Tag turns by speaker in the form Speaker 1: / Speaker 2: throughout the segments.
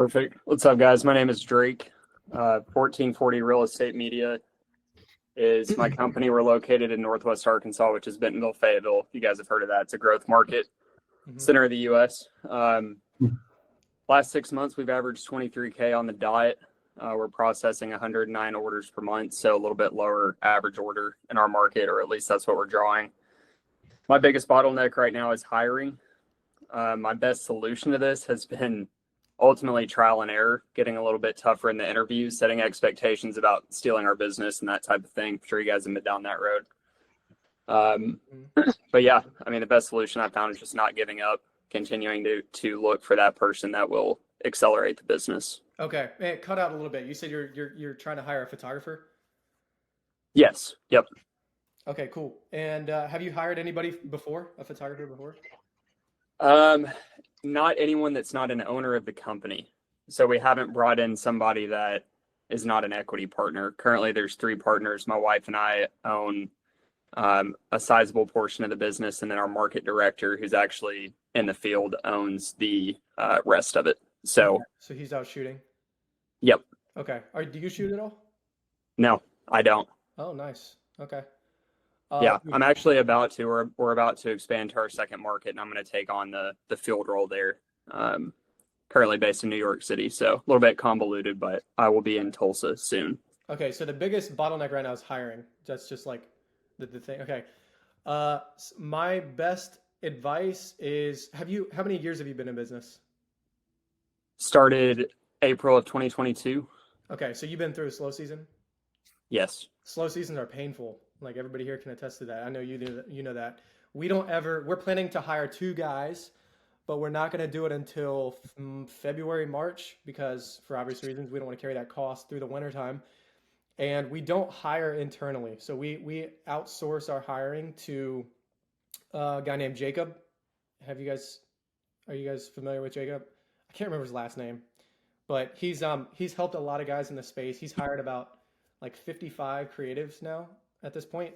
Speaker 1: Perfect. What's up, guys? My name is Drake. 1440 Real Estate Media is my company. We're located in Northwest Arkansas, which is Bentonville, Fayetteville. You guys have heard of that. It's a growth market, center of the U.S. Last 6 months, we've averaged 23K on the dot. We're processing 109 orders per month, so a little bit lower average order in our market, or at least that's what we're drawing. My biggest bottleneck right now is hiring. My best solution to this has been ultimately trial and error, getting a little bit tougher in the interviews, setting expectations about stealing our business and that type of thing. I'm sure you guys have been down that road. But yeah, I mean, the best solution I found is just not giving up, continuing to look for that person that will accelerate the business.
Speaker 2: Okay, man, cut out a little bit. You said you're trying to hire a photographer?
Speaker 1: Yes. Yep.
Speaker 2: Okay, cool. And have you hired anybody before, a photographer before?
Speaker 1: Not anyone that's not an owner of the company. So we haven't brought in somebody that is not an equity partner. Currently, there's 3 partners. My wife and I own a sizable portion of the business, and then our market director, who's actually in the field, owns the rest of it. So
Speaker 2: he's out shooting.
Speaker 1: Yep.
Speaker 2: Okay. Do you shoot at all?
Speaker 1: No, I don't.
Speaker 2: Oh, nice. Okay.
Speaker 1: Yeah, I'm actually about to. We're about to expand to our second market, and I'm going to take on the field role there. Currently based in New York City, so a little bit convoluted, but I will be in Tulsa soon.
Speaker 2: Okay, so the biggest bottleneck right now is hiring. That's just like the thing. Okay. My best advice is, how many years have you been in business?
Speaker 1: Started April of 2022.
Speaker 2: Okay, so you've been through a slow season?
Speaker 1: Yes.
Speaker 2: Slow seasons are painful. Like everybody here can attest to that. I know you do. You know that. We're planning to hire 2 guys, but we're not going to do it until February, March, because for obvious reasons, we don't want to carry that cost through the wintertime. And we don't hire internally. So we outsource our hiring to a guy named Jacob. Are you guys familiar with Jacob? I can't remember his last name, but he's helped a lot of guys in the space. He's hired about like 55 creatives now at this point.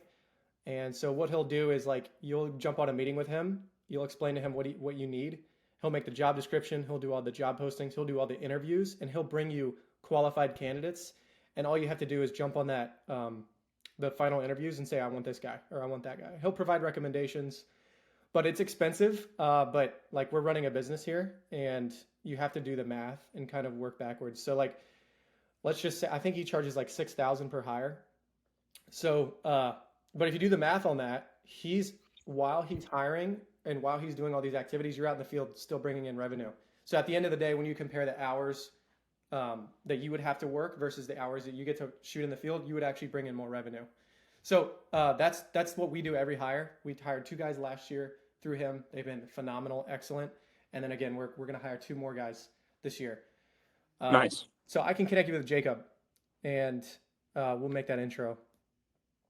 Speaker 2: And so what he'll do is, like, you'll jump on a meeting with him. You'll explain to him what you need. He'll make the job description. He'll do all the job postings. He'll do all the interviews, and he'll bring you qualified candidates. And all you have to do is jump on that, the final interviews, and say, I want this guy or I want that guy. He'll provide recommendations, but it's expensive. But like, we're running a business here, and you have to do the math and kind of work backwards. So like, let's just say, I think he charges like $6,000 per hire. So, but if you do the math on that, while he's hiring and while he's doing all these activities, you're out in the field still bringing in revenue. So at the end of the day, when you compare the hours that you would have to work versus the hours that you get to shoot in the field, you would actually bring in more revenue. So that's what we do every hire. We hired 2 guys last year through him. They've been phenomenal, excellent. And then again, we're going to hire 2 more guys this year.
Speaker 1: Nice.
Speaker 2: So I can connect you with Jacob, and we'll make that intro.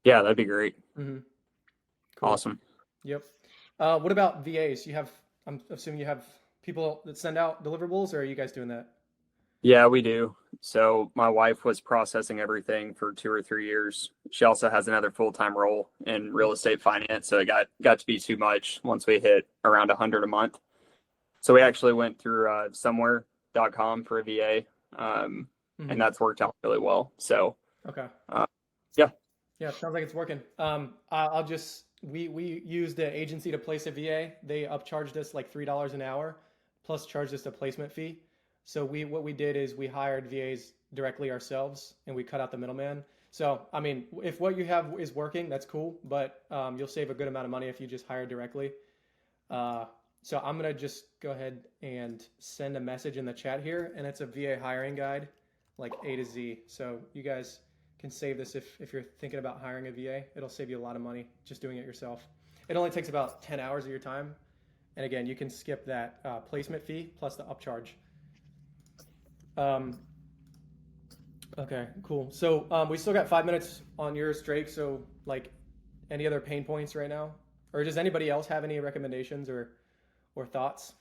Speaker 1: Yeah, that'd be great.
Speaker 2: Mm-hmm. Cool.
Speaker 1: Awesome.
Speaker 2: Yep. What about VAs? I'm assuming you have people that send out deliverables, or are you guys doing that?
Speaker 1: Yeah, we do. So my wife was processing everything for 2 or 3 years. She also has another full-time role in real estate finance, so it got to be too much once we hit around 100 a month. So we actually went through somewhere.com for a VA, and that's worked out really well. So
Speaker 2: okay.
Speaker 1: Yeah,
Speaker 2: sounds like it's working. We used the agency to place a VA. They upcharged us like $3 an hour, plus charged us a placement fee. So what we did is we hired VAs directly ourselves, and we cut out the middleman. So I mean, if what you have is working, that's cool, but you'll save a good amount of money if you just hire directly. So I'm gonna just go ahead and send a message in the chat here, and it's a VA hiring guide, like A to Z. So you guys can save this if you're thinking about hiring a VA. It'll save you a lot of money just doing it yourself. It only takes about 10 hours of your time. And again, you can skip that placement fee plus the upcharge. Okay, cool. So we still got 5 minutes on yours, Drake. So like, any other pain points right now? Or does anybody else have any recommendations or thoughts?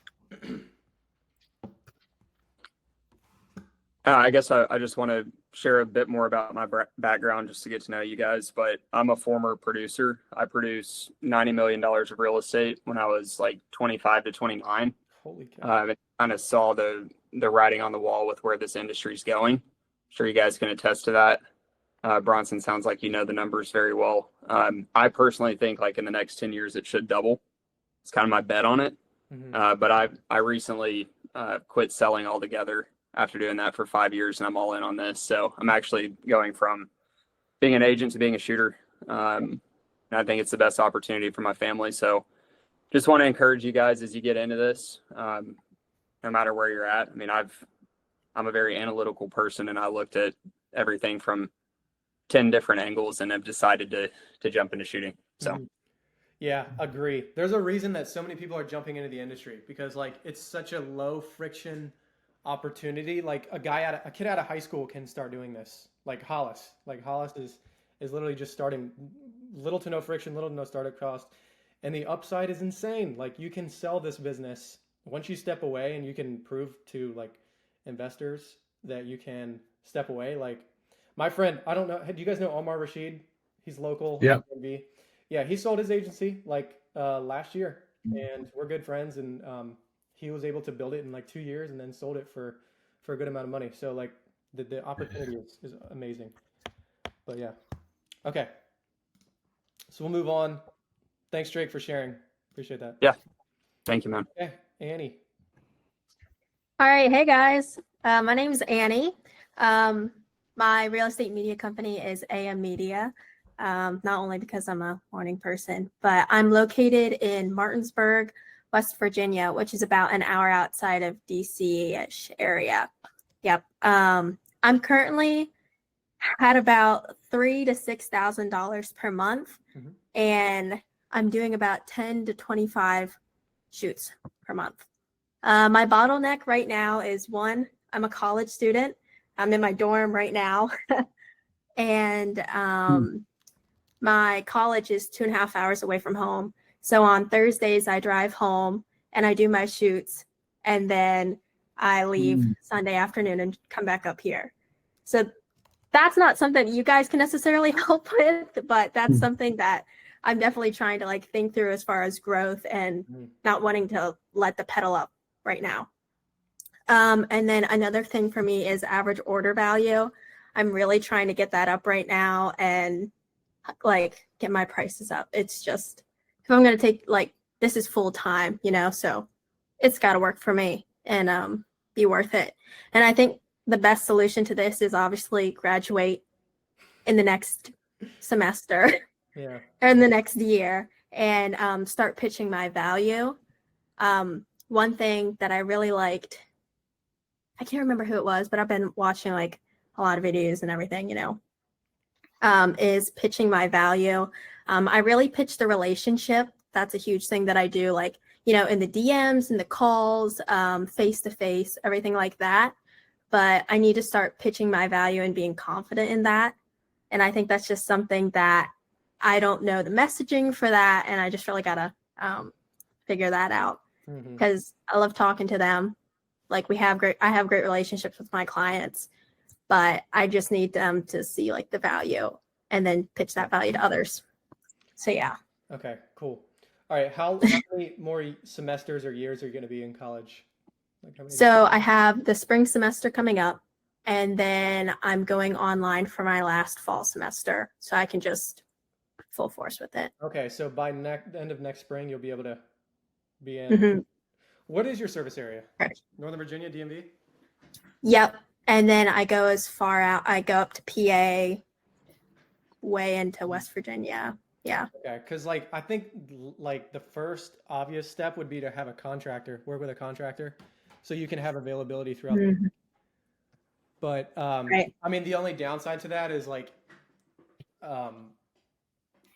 Speaker 1: I guess I just want to share a bit more about my background just to get to know you guys, but I'm a former producer. I produced $90 million of real estate when I was like 25 to 29.
Speaker 2: Holy cow.
Speaker 1: I kind of saw the the writing on the wall with where this industry is going. I'm sure you guys can attest to that. Bronson, sounds like you know the numbers very well. I personally think like in the next 10 years, it should double. It's kind of my bet on it. But I recently quit selling altogether after doing that for 5 years, and I'm all in on this. So I'm actually going from being an agent to being a shooter. And I think it's the best opportunity for my family. So just want to encourage you guys as you get into this, no matter where you're at. I mean, I'm a very analytical person, and I looked at everything from 10 different angles and have decided to jump into shooting. So
Speaker 2: Yeah, agree. There's a reason that so many people are jumping into the industry because like it's such a low friction opportunity. Like a kid out of high school can start doing this. Like Hollis. Like Hollis is literally just starting, little to no friction, little to no startup cost. And the upside is insane. Like you can sell this business once you step away and you can prove to like investors that you can step away. Like my friend, I don't know, do you guys know Omar Rashid? He's local.
Speaker 3: Yeah.
Speaker 2: Yeah, he sold his agency like last year, and we're good friends. And he was able to build it in like 2 years, and then sold it for a good amount of money. So like the opportunity is amazing. But yeah, okay. So we'll move on. Thanks, Drake, for sharing. Appreciate that.
Speaker 1: yeah, thank you, man.
Speaker 2: Okay, Annie.
Speaker 4: All right. Hey, guys. My name is Annie. My real estate media company is AM Media, not only because I'm a morning person, but I'm located in Martinsburg, West Virginia, which is about an hour outside of DC-ish area. Yep. I'm currently at about $3,000 to $6,000 per month, and I'm doing about 10 to 25 shoots per month. My bottleneck right now is one, I'm a college student. I'm in my dorm right now. And my college is 2.5 hours away from home. So on Thursdays, I drive home and I do my shoots. And then I leave Sunday afternoon and come back up here. So that's not something you guys can necessarily help with, but that's something that I'm definitely trying to like think through as far as growth and not wanting to let the pedal up right now. And then another thing for me is average order value. I'm really trying to get that up right now and like get my prices up. It's just, if I'm going to take like, this is full time, you know, so it's got to work for me and be worth it. And I think the best solution to this is obviously graduate in the next semester or in the next year and start pitching my value. One thing that I really liked, I can't remember who it was, but I've been watching like a lot of videos and everything, you know, is pitching my value. I really pitch the relationship. That's a huge thing that I do, like, you know, in the DMs, in the calls, face to face, everything like that. But I need to start pitching my value and being confident in that. And I think that's just something that I don't know the messaging for that. And I just really got to figure that out because I love talking to them. Like I have great relationships with my clients, but I just need them to see like the value and then pitch that value to others. So yeah.
Speaker 2: Okay, cool. All right. How many more semesters or years are you going to be in college? Like
Speaker 4: so I have the spring semester coming up, and then I'm going online for my last fall semester. So I can just full force with it.
Speaker 2: Okay. So by end of next spring, you'll be able to be in. What is your service area?
Speaker 4: Right.
Speaker 2: Northern Virginia, DMV?
Speaker 4: Yep. And then I go as far out. I go up to PA, way into West Virginia. Yeah.
Speaker 2: Okay. Because like I think like the first obvious step would be to have a contractor, work with a contractor, so you can have availability throughout the year. But right. I mean, the only downside to that is like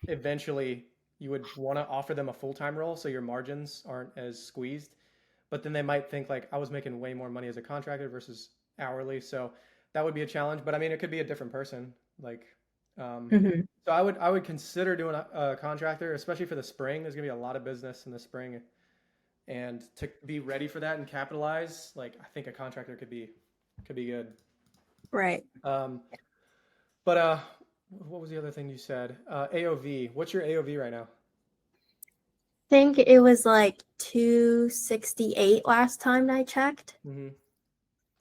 Speaker 2: eventually you would want to offer them a full-time role so your margins aren't as squeezed. But then they might think like I was making way more money as a contractor versus hourly. So that would be a challenge. But I mean, it could be a different person. Like, so I would consider doing a contractor, especially for the spring. There's gonna be a lot of business in the spring, and to be ready for that and capitalize, like I think a contractor could be good.
Speaker 4: Right.
Speaker 2: But what was the other thing you said? AOV. What's your AOV right now?
Speaker 4: I think it was like 268 last time I checked.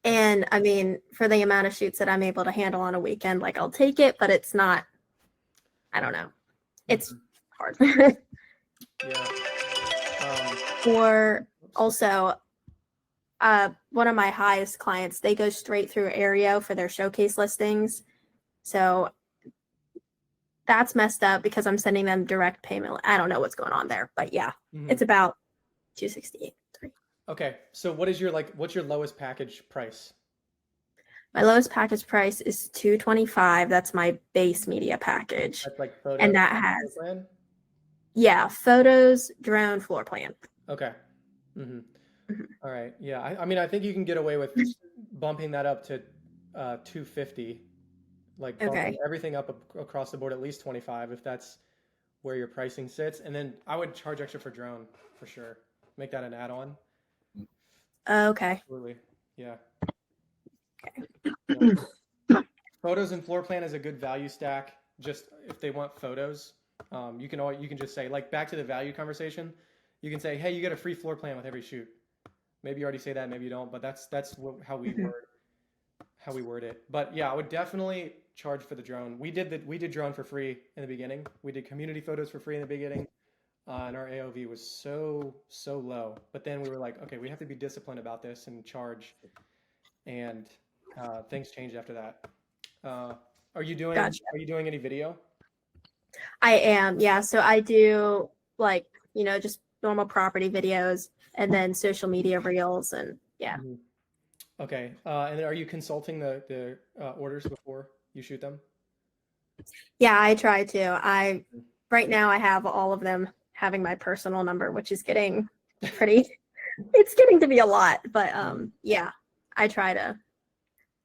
Speaker 4: And I mean, for the amount of shoots that I'm able to handle on a weekend, like I'll take it, but it's not, I don't know. It's hard.
Speaker 2: Yeah.
Speaker 4: Or
Speaker 2: Oops.
Speaker 4: also, one of my highest clients, they go straight through Aereo for their showcase listings. So that's messed up because I'm sending them direct payment. I don't know what's going on there, but yeah, it's about 268.
Speaker 2: Okay. So what's your lowest package price?
Speaker 4: My lowest package price is 225. That's my base media package.
Speaker 2: That's like photo
Speaker 4: And that has,
Speaker 2: plan?
Speaker 4: yeah, photos, drone, floor plan.
Speaker 2: Okay. Mm-hmm.
Speaker 4: Mhm.
Speaker 2: All right. Yeah. I mean, I think you can get away with bumping that up to 250, like bumping
Speaker 4: Okay.
Speaker 2: everything up across the board at least 25 if that's where your pricing sits. And then I would charge extra for drone for sure. Make that an add-on.
Speaker 4: Okay.
Speaker 2: Absolutely. Yeah.
Speaker 4: Okay.
Speaker 2: Yeah. Photos and floor plan is a good value stack. Just if they want photos, you can just say, like, back to the value conversation. You can say, hey, you get a free floor plan with every shoot. Maybe you already say that, maybe you don't, but that's how we
Speaker 4: Mhm.
Speaker 2: word it. But yeah, I would definitely charge for the drone. We did drone for free in the beginning. We did community photos for free in the beginning, and our AOV was so low. But then we were like, okay, we have to be disciplined about this and charge. And things changed after that. Are you doing
Speaker 4: Gotcha.
Speaker 2: any video?
Speaker 4: I am. Yeah. So I do like, just normal property videos and then social media reels and yeah.
Speaker 2: Mhm. Okay. And then are you consulting the orders before you shoot them?
Speaker 4: Yeah, I try to. Right now I have all of them having my personal number, which is getting pretty it's getting to be a lot. But yeah, I try to.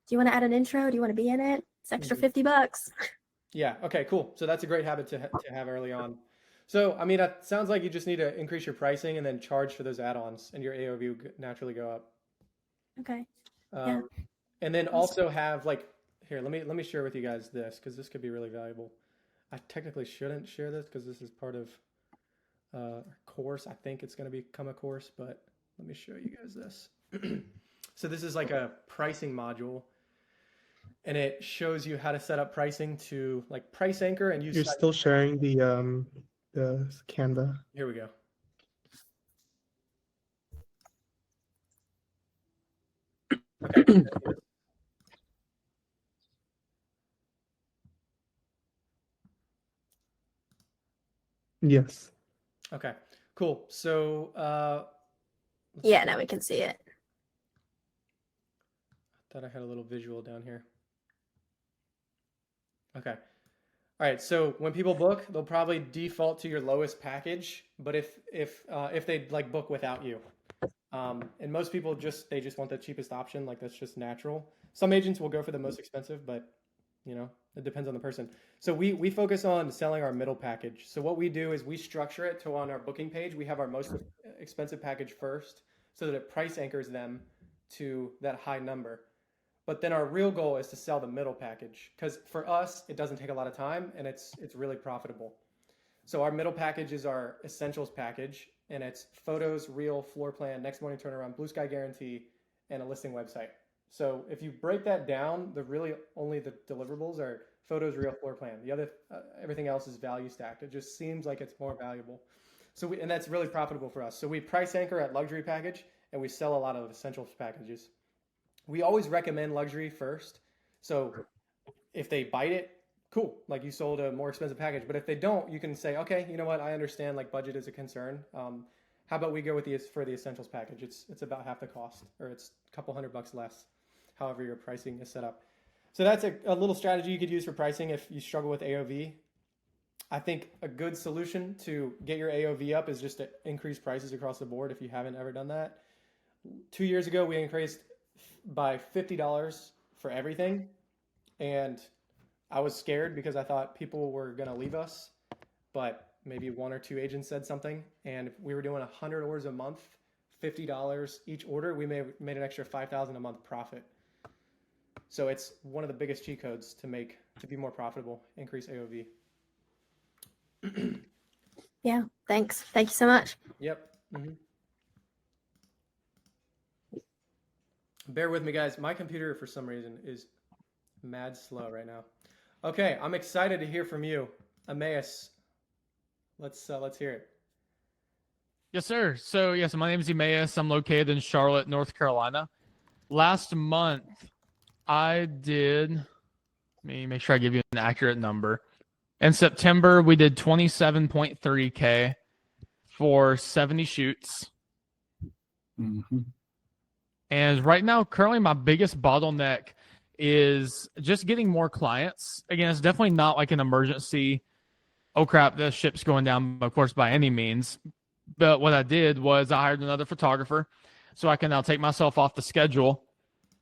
Speaker 4: Do you want to add an intro? Do you want to be in it? It's extra
Speaker 2: Mhm.
Speaker 4: $50.
Speaker 2: Yeah. Okay. Cool. So that's a great habit to have early on. So I mean, it sounds like you just need to increase your pricing and then charge for those add-ons, and your AOV will naturally go up.
Speaker 4: Okay. Yeah.
Speaker 2: Um, and then
Speaker 4: Awesome.
Speaker 2: also have like here. Let me share with you guys this because this could be really valuable. I technically shouldn't share this because this is part of a course. I think it's going to become a course, but let me show you guys this. So this is like a pricing module, and it shows you how to set up pricing to like price anchor and use.
Speaker 3: You're still sharing the Canva.
Speaker 2: Here we go. Okay.
Speaker 3: Yes.
Speaker 2: Okay. Cool. So
Speaker 4: Yeah, now we can see it.
Speaker 2: thought I had a little visual down here. Okay. All right. So when people book, they'll probably default to your lowest package. But if they like book without you, and most people they just want the cheapest option. Like that's just natural. Some agents will go for the most expensive, but it depends on the person. So we focus on selling our middle package. So what we do is we structure it to on our booking page, we have our most expensive package first so that it price anchors them to that high number. But then our real goal is to sell the middle package because for us, it doesn't take a lot of time and it's really profitable. So our middle package is our essentials package and it's photos, reel, floor plan, next morning turnaround, blue sky guarantee, and a listing website. So if you break that down, only the deliverables are photos, reel, floor plan. The other everything else is value stacked. It just seems like it's more valuable. So and that's really profitable for us. So we price anchor at luxury package and we sell a lot of essentials packages. We always recommend luxury first. So if they bite it, cool. Like you sold a more expensive package. But if they don't, you can say, okay, you know what? I understand like budget is a concern. How about we go with for the essentials package? It's about half the cost, or it's a couple $100 less, however your pricing is set up. So that's a little strategy you could use for pricing if you struggle with AOV. I think a good solution to get your AOV up is just to increase prices across the board if you haven't ever done that. 2 years ago, we increased by $50 for everything. And I was scared because I thought people were going to leave us, but maybe one or two agents said something. And if we were doing 100 orders a month, $50 each order, we made an extra $5,000 a month profit. So it's one of the biggest cheat codes to be more profitable, increase AOV.
Speaker 4: Yeah, thanks. Thank you so much.
Speaker 2: Yep. Mm-hmm. Bear with me, guys. My computer, for some reason, is mad slow right now. Okay, I'm excited to hear from you, Emmaus. Let's hear it.
Speaker 5: Yes, sir. So, yes, my name is Emmaus. I'm located in Charlotte, North Carolina. Last month, I did, let me make sure I give you an accurate number. In September, we did 27.3K for 70 shoots. And right now, currently, my biggest bottleneck is just getting more clients. Again, it's definitely not like an emergency, oh crap, the ship's going down, of course, by any means. But what I did was I hired another photographer so I can now take myself off the schedule.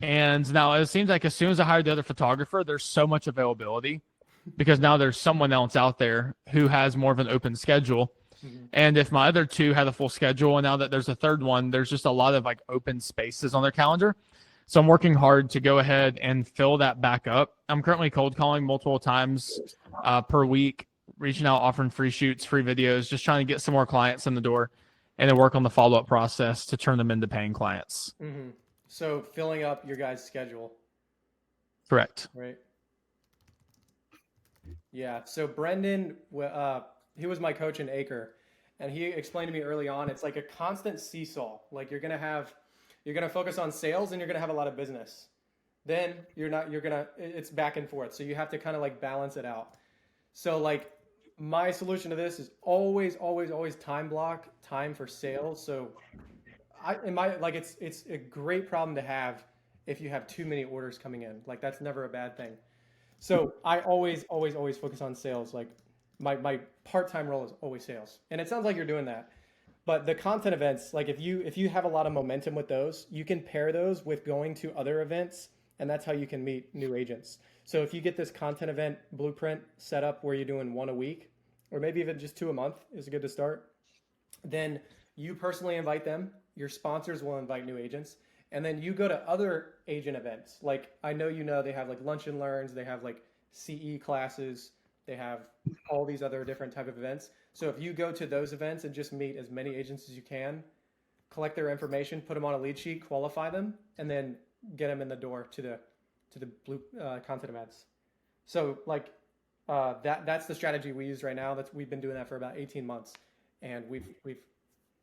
Speaker 5: And now it seems like as soon as I hired the other photographer, there's so much availability because now there's someone else out there who has more of an open schedule. And if my other two had a full schedule and now that there's a third one, there's just a lot of like open spaces on their calendar. So I'm working hard to go ahead and fill that back up. I'm currently cold calling multiple times per week, reaching out, offering free shoots, free videos, just trying to get some more clients in the door and then work on the follow-up process to turn them into paying clients.
Speaker 2: Mm-hmm. So filling up your guys' schedule.
Speaker 5: Correct.
Speaker 2: Right. Yeah. So Brendan, he was my coach in Acre, and he explained to me early on, it's like a constant seesaw. Like you're gonna focus on sales and you're gonna have a lot of business. Then it's back and forth. So you have to kind of like balance it out. So like my solution to this is always time block time for sales. So it's a great problem to have if you have too many orders coming in. Like that's never a bad thing. So I always focus on sales. Like my part-time role is always sales. And it sounds like you're doing that. But the content events, like if you have a lot of momentum with those, you can pair those with going to other events, and that's how you can meet new agents. So if you get this content event blueprint set up where you're doing one a week, or maybe even just 2 a month is good to start, then you personally invite them, your sponsors will invite new agents, and then you go to other agent events. Like I know they have like lunch and learns, they have like CE classes, they have all these other different type of events. So if you go to those events and just meet as many agents as you can, collect their information, put them on a lead sheet, qualify them, and then get them in the door to the blue content events. So like that's the strategy we use right now. We've been doing that for about 18 months, and we've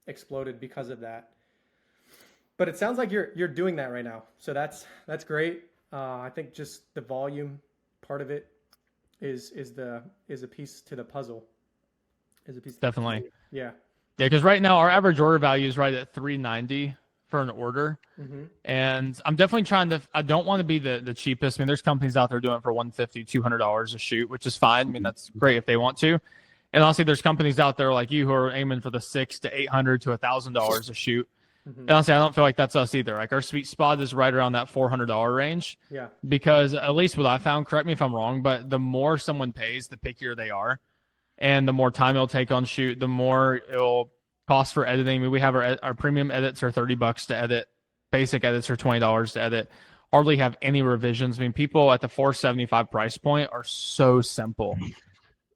Speaker 2: exploded because of that. But it sounds like you're doing that right now, so that's great. I think just the volume part of it is a piece to the puzzle.
Speaker 5: Definitely.
Speaker 2: Yeah.
Speaker 5: Yeah, because right now our average order value is right at $390 for an order.
Speaker 2: Mm-hmm.
Speaker 5: And I'm definitely I don't want to be the cheapest. I mean, there's companies out there doing it for $150, $200 a shoot, which is fine. I mean, that's great if they want to. And honestly, there's companies out there like you who are aiming for the $600 to $800 to $1,000 a shoot. Mm-hmm. And honestly, I don't feel like that's us either. Like our sweet spot is right around that $400 range.
Speaker 2: Yeah.
Speaker 5: Because at least what I found, correct me if I'm wrong, but the more someone pays, the pickier they are. And the more time it'll take on shoot, the more it'll cost for editing. I mean, we have our premium edits are $30 to edit. Basic edits are $20 to edit. Hardly have any revisions. I mean, people at the $475 price point are so simple.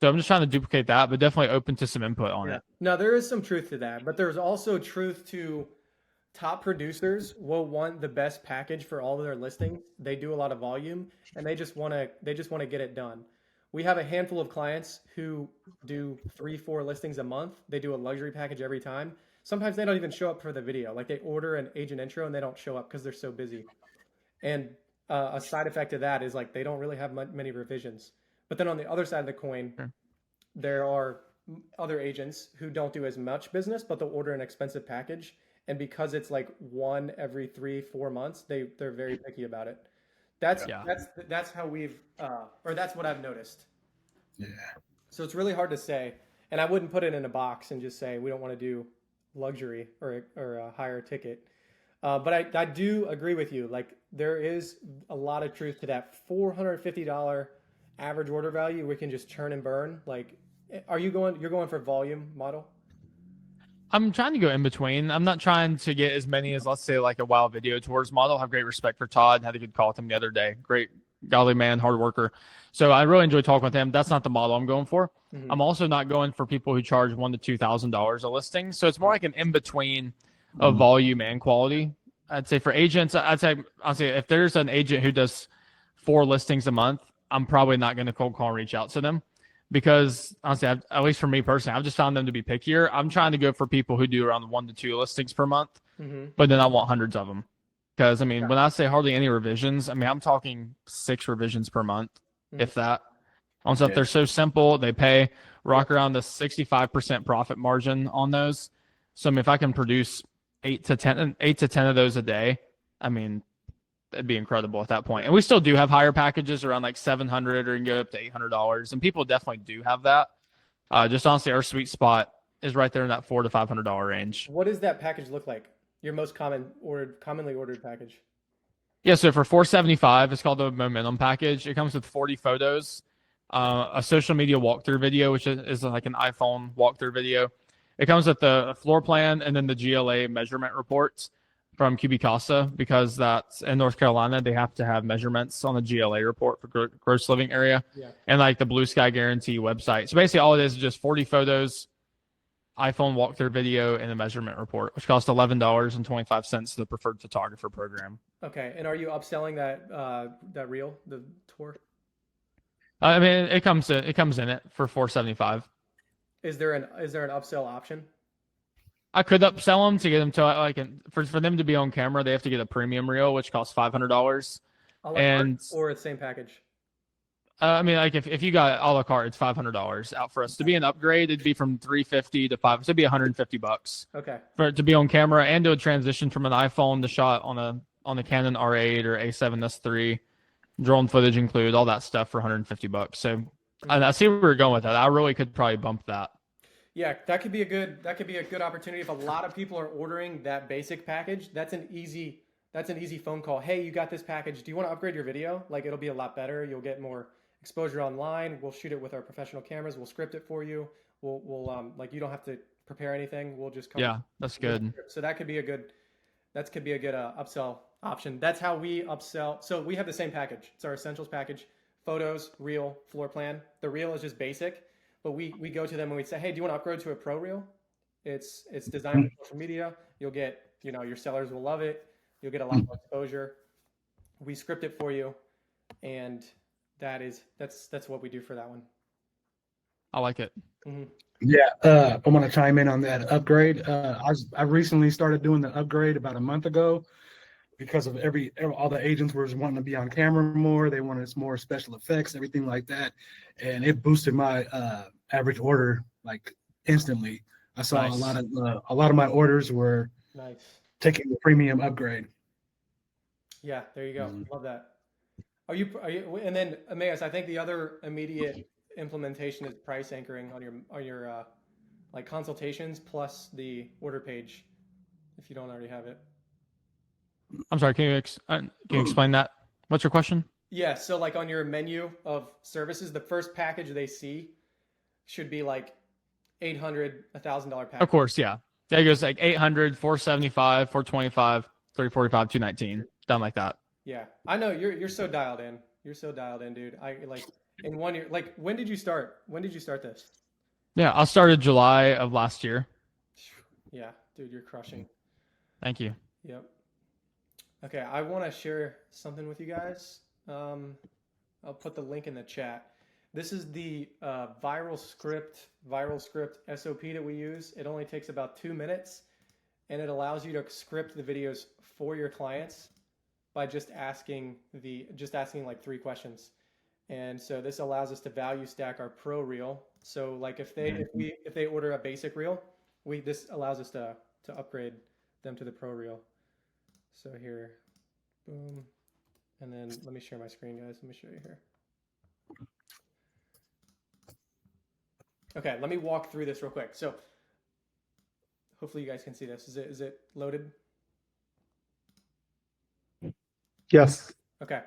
Speaker 5: So I'm just trying to duplicate that, but definitely open to some input on it.
Speaker 2: No, there is some truth to that, but there's also truth to top producers will want the best package for all of their listings. They do a lot of volume, and they just want to get it done. We have a handful of clients who do 3-4 listings a month. They do a luxury package every time. Sometimes they don't even show up for the video. Like they order an agent intro and they don't show up because they're so busy. And a side effect of that is like they don't really have many revisions. But then on the other side of the coin, there are other agents who don't do as much business, but they'll order an expensive package. And because it's like one every 3-4 months, they're very picky about it. That's how that's what I've noticed.
Speaker 6: Yeah.
Speaker 2: So it's really hard to say, and I wouldn't put it in a box and just say we don't want to do luxury or a higher ticket. But I do agree with you. Like there is a lot of truth to that $450 average order value. We can just churn and burn. Like, you're going for volume model?
Speaker 5: I'm trying to go in between. I'm not trying to get as many as, let's say, like a Wild Video Tours model. I have great respect for Todd. Had a good call with him the other day. Great, godly man, hard worker. So I really enjoy talking with him. That's not the model I'm going for. Mm-hmm. I'm also not going for people who charge $1,000 to $2,000 a listing. So it's more like an in-between of volume and quality. I'd say for agents, I'll say if there's an agent who does 4 listings a month, I'm probably not going to cold call and reach out to them because honestly, at least for me personally, I've just found them to be pickier. I'm trying to go for people who do around 1 to 2 listings per month, but then I want hundreds of them. Because I mean, when I say hardly any revisions, I mean I'm talking 6 revisions per month, if that. On stuff they're so simple, they pay rock around the 65% profit margin on those. So I mean, if I can produce 8 to 10 of those a day, I mean, it'd be incredible at that point. And we still do have higher packages around like $700 or you can go up to $800, and people definitely do have that. Just honestly, our sweet spot is right there in that $400 to $500 range.
Speaker 2: What does that package look like? Your most commonly ordered package?
Speaker 5: Yeah, so for $475, it's called the Momentum package. It comes with 40 photos, a social media walkthrough video, which is like an iPhone walkthrough video. It comes with the floor plan and then the GLA measurement reports from QB Casa, because that's in North Carolina. They have to have measurements on the GLA report for gross living area, and like the Blue Sky Guarantee website. So basically, all it is just 40 photos, iPhone walkthrough video, and a measurement report, which costs $11.25 to the preferred photographer program.
Speaker 2: Okay, and are you upselling that reel, the tour?
Speaker 5: I mean, it comes in it for $475.
Speaker 2: Is there an upsell option?
Speaker 5: I could upsell them to get them to like for them to be on camera. They have to get a premium reel, which costs $500. And
Speaker 2: or the same package.
Speaker 5: I mean, like if you got a la carte, it's $500 out for us. To be an upgrade, it'd be from $350 to $500. So it'd be $150.
Speaker 2: Okay.
Speaker 5: For it to be on camera and do a transition from an iPhone to shot on a Canon R8 or A7S III, drone footage included, all that stuff for $150. So I see where we're going with that. I really could probably bump that.
Speaker 2: Yeah, that could be a good opportunity. If a lot of people are ordering that basic package, that's an easy phone call. Hey, you got this package. Do you want to upgrade your video? Like, it'll be a lot better. You'll get more exposure online. We'll shoot it with our professional cameras. We'll script it for you. We'll like, you don't have to prepare anything. We'll just come.
Speaker 5: Yeah, that's good.
Speaker 2: So that could be a good upsell option. That's how we upsell. So we have the same package. It's our essentials package: photos, reel, floor plan. The reel is just basic, but we go to them and we say, hey, do you want to upgrade to a pro reel? It's designed for social media. You'll get, your sellers will love it. You'll get a lot more exposure. We script it for you, and that's what we do for that one.
Speaker 5: I like it.
Speaker 2: Mm-hmm.
Speaker 3: Yeah, I want to chime in on that upgrade. I recently started doing the upgrade about a month ago because of all the agents were wanting to be on camera more. They wanted more special effects, everything like that, and it boosted my average order like instantly. I saw
Speaker 5: Nice.
Speaker 3: a lot of my orders were
Speaker 2: Nice.
Speaker 3: taking the premium upgrade.
Speaker 2: Yeah, there you go. Love that. Are you? And then Emmaus, I think the other immediate implementation is price anchoring on your like consultations plus the order page, if you don't already have it.
Speaker 5: I'm sorry. Can you explain that? What's your question?
Speaker 2: Yeah. So like on your menu of services, the first package they see should be like $800, $1,000 package.
Speaker 5: Of course, yeah. There goes like 800, 475, 425, 345, 219, done like that.
Speaker 2: Yeah, I know you're so dialed in. You're so dialed in, dude. I like in 1 year. Like, when did you start? When did you start this?
Speaker 5: Yeah, I started July of last year.
Speaker 2: Yeah, dude, you're crushing.
Speaker 5: Thank you.
Speaker 2: Yep. Okay, I want to share something with you guys. I'll put the link in the chat. This is the viral script SOP that we use. It only takes about 2 minutes, and it allows you to script the videos for your clients by just asking like 3 questions. And so this allows us to value stack our pro reel. So like if they order a basic reel, this allows us to upgrade them to the pro reel. So here, boom, and then let me share my screen, guys. Let me show you here. Okay, let me walk through this real quick. So hopefully you guys can see this. Is it loaded?
Speaker 3: Yes.
Speaker 2: Okay.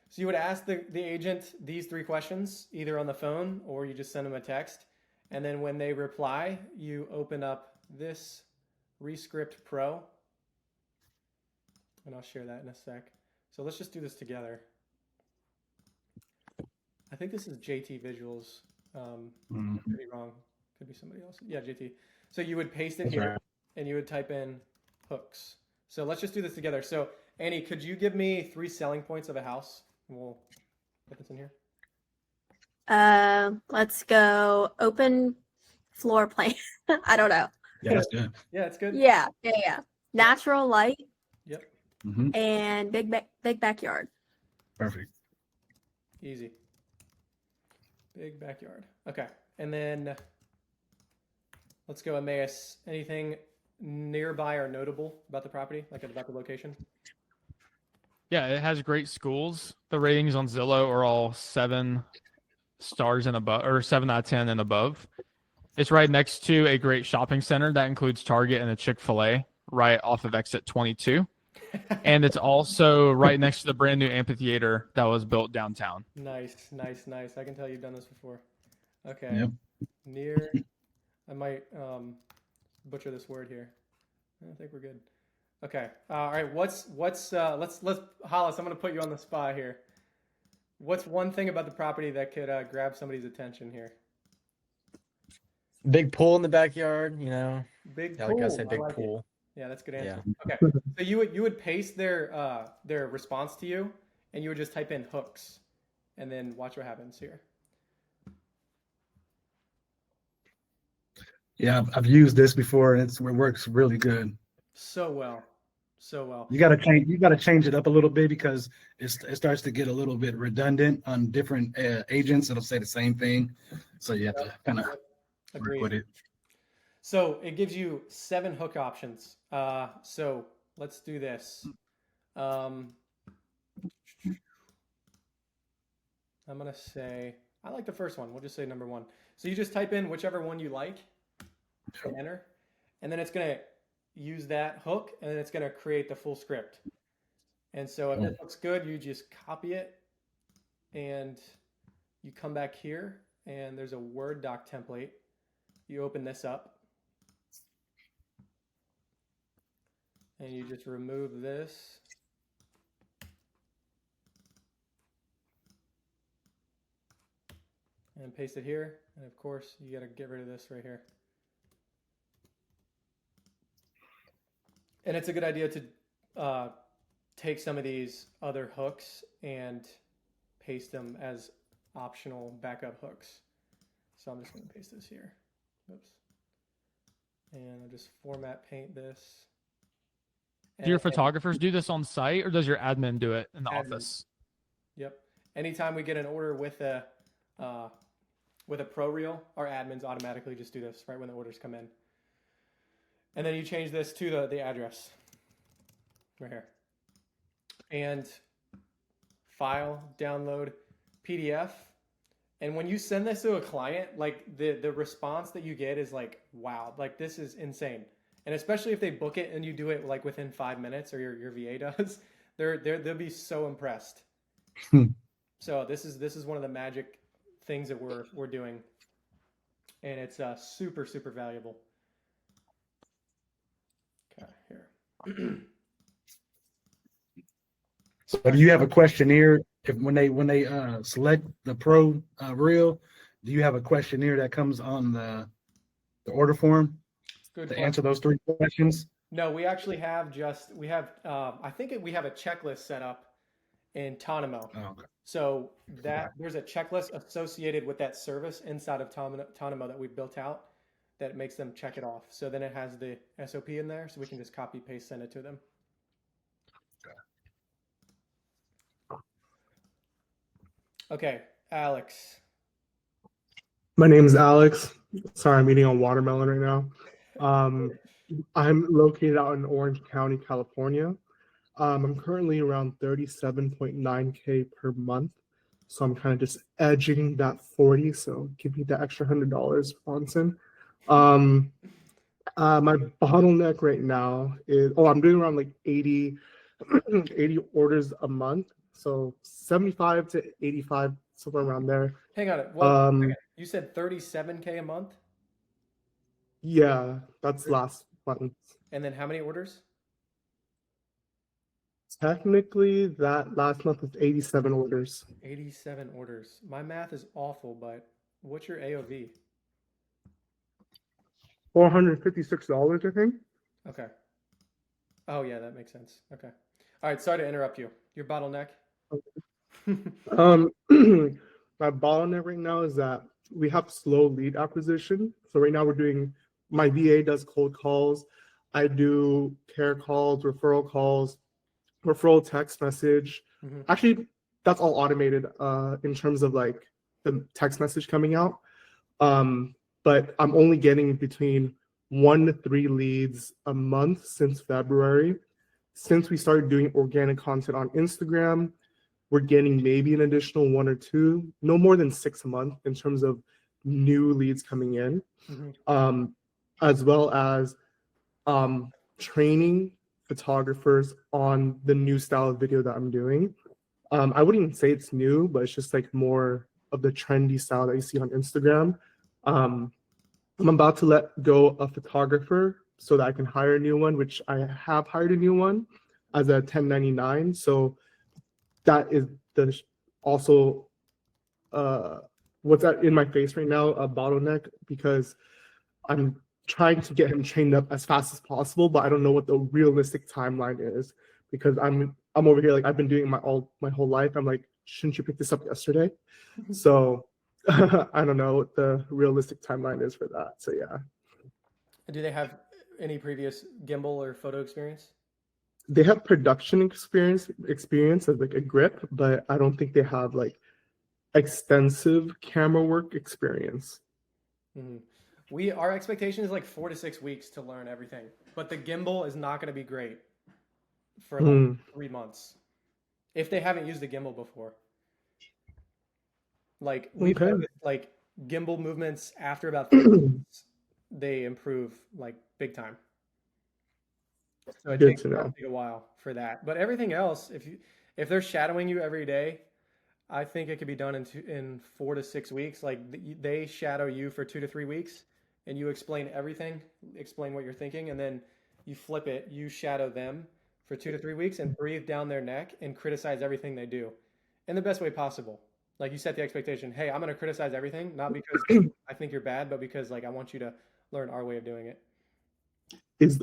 Speaker 2: So you would ask the agent these 3 questions, either on the phone or you just send them a text. And then when they reply, you open up this Rescript Pro. And I'll share that in a sec. So let's just do this together. I think this is JT Visuals. Could be wrong. Could be somebody else. Yeah, JT. So you would paste it here and you would type in hooks. So let's just do this together. So Annie, could you give me 3 selling points of a house? And we'll put this in here.
Speaker 4: Let's go open floor plan. I don't know.
Speaker 3: Yeah, that's good.
Speaker 2: Yeah, it's good.
Speaker 4: Yeah. Natural light
Speaker 2: Yep.
Speaker 4: and big backyard.
Speaker 3: Perfect.
Speaker 2: Easy. Big backyard. Okay. And then let's go Emmaus. Anything nearby or notable about the property, like about the location?
Speaker 5: Yeah, it has great schools. The ratings on Zillow are all 7 stars and above, or 7 out of 10 and above. It's right next to a great shopping center that includes Target and a Chick-fil-A right off of exit 22. And it's also right next to the brand new amphitheater that was built downtown.
Speaker 2: Nice. I can tell you've done this before. Okay.
Speaker 3: Yep.
Speaker 2: Near. I might butcher this word here. I think we're good. Okay. All right. Let's Hollis, I'm gonna put you on the spot here. What's one thing about the property that could grab somebody's attention here?
Speaker 6: Big pool in the backyard,
Speaker 2: Big
Speaker 6: Yeah,
Speaker 2: pool.
Speaker 6: like I said,
Speaker 2: I
Speaker 6: big
Speaker 2: like it.
Speaker 6: pool.
Speaker 2: Yeah, that's a good answer. Okay. So you would paste their response to you, and you would just type in hooks, and then watch what happens here.
Speaker 3: Yeah, I've used this before, and it works really good.
Speaker 2: So well.
Speaker 3: You got to change it up a little bit because it starts to get a little bit redundant on different agents. It'll say the same thing, so you have to kind of work
Speaker 2: Agreed.
Speaker 3: with it.
Speaker 2: So it gives you 7 hook options. So let's do this. I'm gonna say I like the first one. We'll just say number 1. So you just type in whichever one you like, and enter, and then it's gonna use that hook, and then it's gonna create the full script. And so if it looks good, you just copy it, and you come back here, and there's a Word doc template. You open this up, and you just remove this. And paste it here. And of course, you got to get rid of this right here. And it's a good idea to take some of these other hooks and paste them as optional backup hooks. So I'm just going to paste this here. Oops. And I'll just format paint this.
Speaker 5: Do your photographers do this on site, or does your admin do it in the
Speaker 2: Admin.
Speaker 5: office?
Speaker 2: Yep. Anytime we get an order with a pro reel, our admins automatically just do this right when the orders come in. And then you change this to the address right here. And file, download, PDF. And when you send this to a client, like the response that you get is like, wow, like this is insane. And especially if they book it and you do it like within 5 minutes, or your VA does, they'll be so impressed. So this is one of the magic things that we're doing, and it's super valuable. Okay, here.
Speaker 3: So do you have a questionnaire when they select the pro reel? Do you have a questionnaire that comes on the order form
Speaker 2: Good
Speaker 3: to
Speaker 2: question.
Speaker 3: answer those 3 questions?
Speaker 2: No, we actually have I think we have a checklist set up in Tonemo.
Speaker 3: Oh, okay.
Speaker 2: So there's a checklist associated with that service inside of Tonemo that we built out that makes them check it off. So then it has the SOP in there, so we can just copy paste send it to them. Okay, Alex.
Speaker 7: My name is Alex. Sorry, I'm eating a watermelon right now. I'm located out in Orange County, California. I'm currently around 37.9K per month. So I'm kind of just edging that 40. So give me the extra $100, Bonson. My bottleneck right now is, I'm doing around like 80 orders a month. So 75 to 85, somewhere around there.
Speaker 2: Hang on. Well, you said 37K a month?
Speaker 7: Yeah, that's last month.
Speaker 2: And then how many orders?
Speaker 7: Technically, that last month was 87 orders.
Speaker 2: 87 orders. My math is awful, but what's your AOV?
Speaker 7: $456, I think.
Speaker 2: Okay. Oh yeah, that makes sense. Okay. All right. Sorry to interrupt you. Your bottleneck.
Speaker 7: Um, my bottleneck right now is that we have slow lead acquisition. So right now we're doing, my VA does cold calls. I do care calls, referral text message.
Speaker 2: Mhm.
Speaker 7: Actually, that's all automated in terms of like the text message coming out. But I'm only getting between 1 to 3 leads a month since February. Since we started doing organic content on Instagram, we're getting maybe an additional 1 or 2, no more than 6 a month in terms of new leads coming in,
Speaker 2: Mhm.
Speaker 7: as well as training photographers on the new style of video that I'm doing. I wouldn't even say it's new, but it's just like more of the trendy style that you see on Instagram. I'm about to let go a photographer so that I can hire a new one, which I have hired a new one as a 1099. So that is the also what's that in my face right now, a bottleneck, because I'm trying to get him trained up as fast as possible, but I don't know what the realistic timeline is because I'm over here like I've been doing my whole life. I'm like, shouldn't you pick this up yesterday? So I don't know what the realistic timeline is for that. So yeah,
Speaker 2: Do they have any previous gimbal or photo experience?
Speaker 7: they have production experience as like a grip, but I don't think they have like extensive camera work experience.
Speaker 2: Mhm. Our expectation is like 4 to 6 weeks to learn everything, but the gimbal is not going to be great for like
Speaker 7: Mm,
Speaker 2: 3 months if they haven't used the gimbal before. Like we've
Speaker 7: okay.
Speaker 2: noticed, like gimbal movements after about 3 months, they improve like big time. So it
Speaker 7: Good
Speaker 2: takes
Speaker 7: to know.
Speaker 2: a while for that. But everything else, if they're shadowing you every day, I think it could be done in 4 to 6 weeks. Like they shadow you for 2 to 3 weeks, and you explain everything, explain what you're thinking, and then you flip it. You shadow them for 2 to 3 weeks and breathe down their neck and criticize everything they do, in the best way possible. Like you set the expectation. Hey, I'm going to criticize everything, not because I think you're bad, but because like I want you to learn our way of doing it.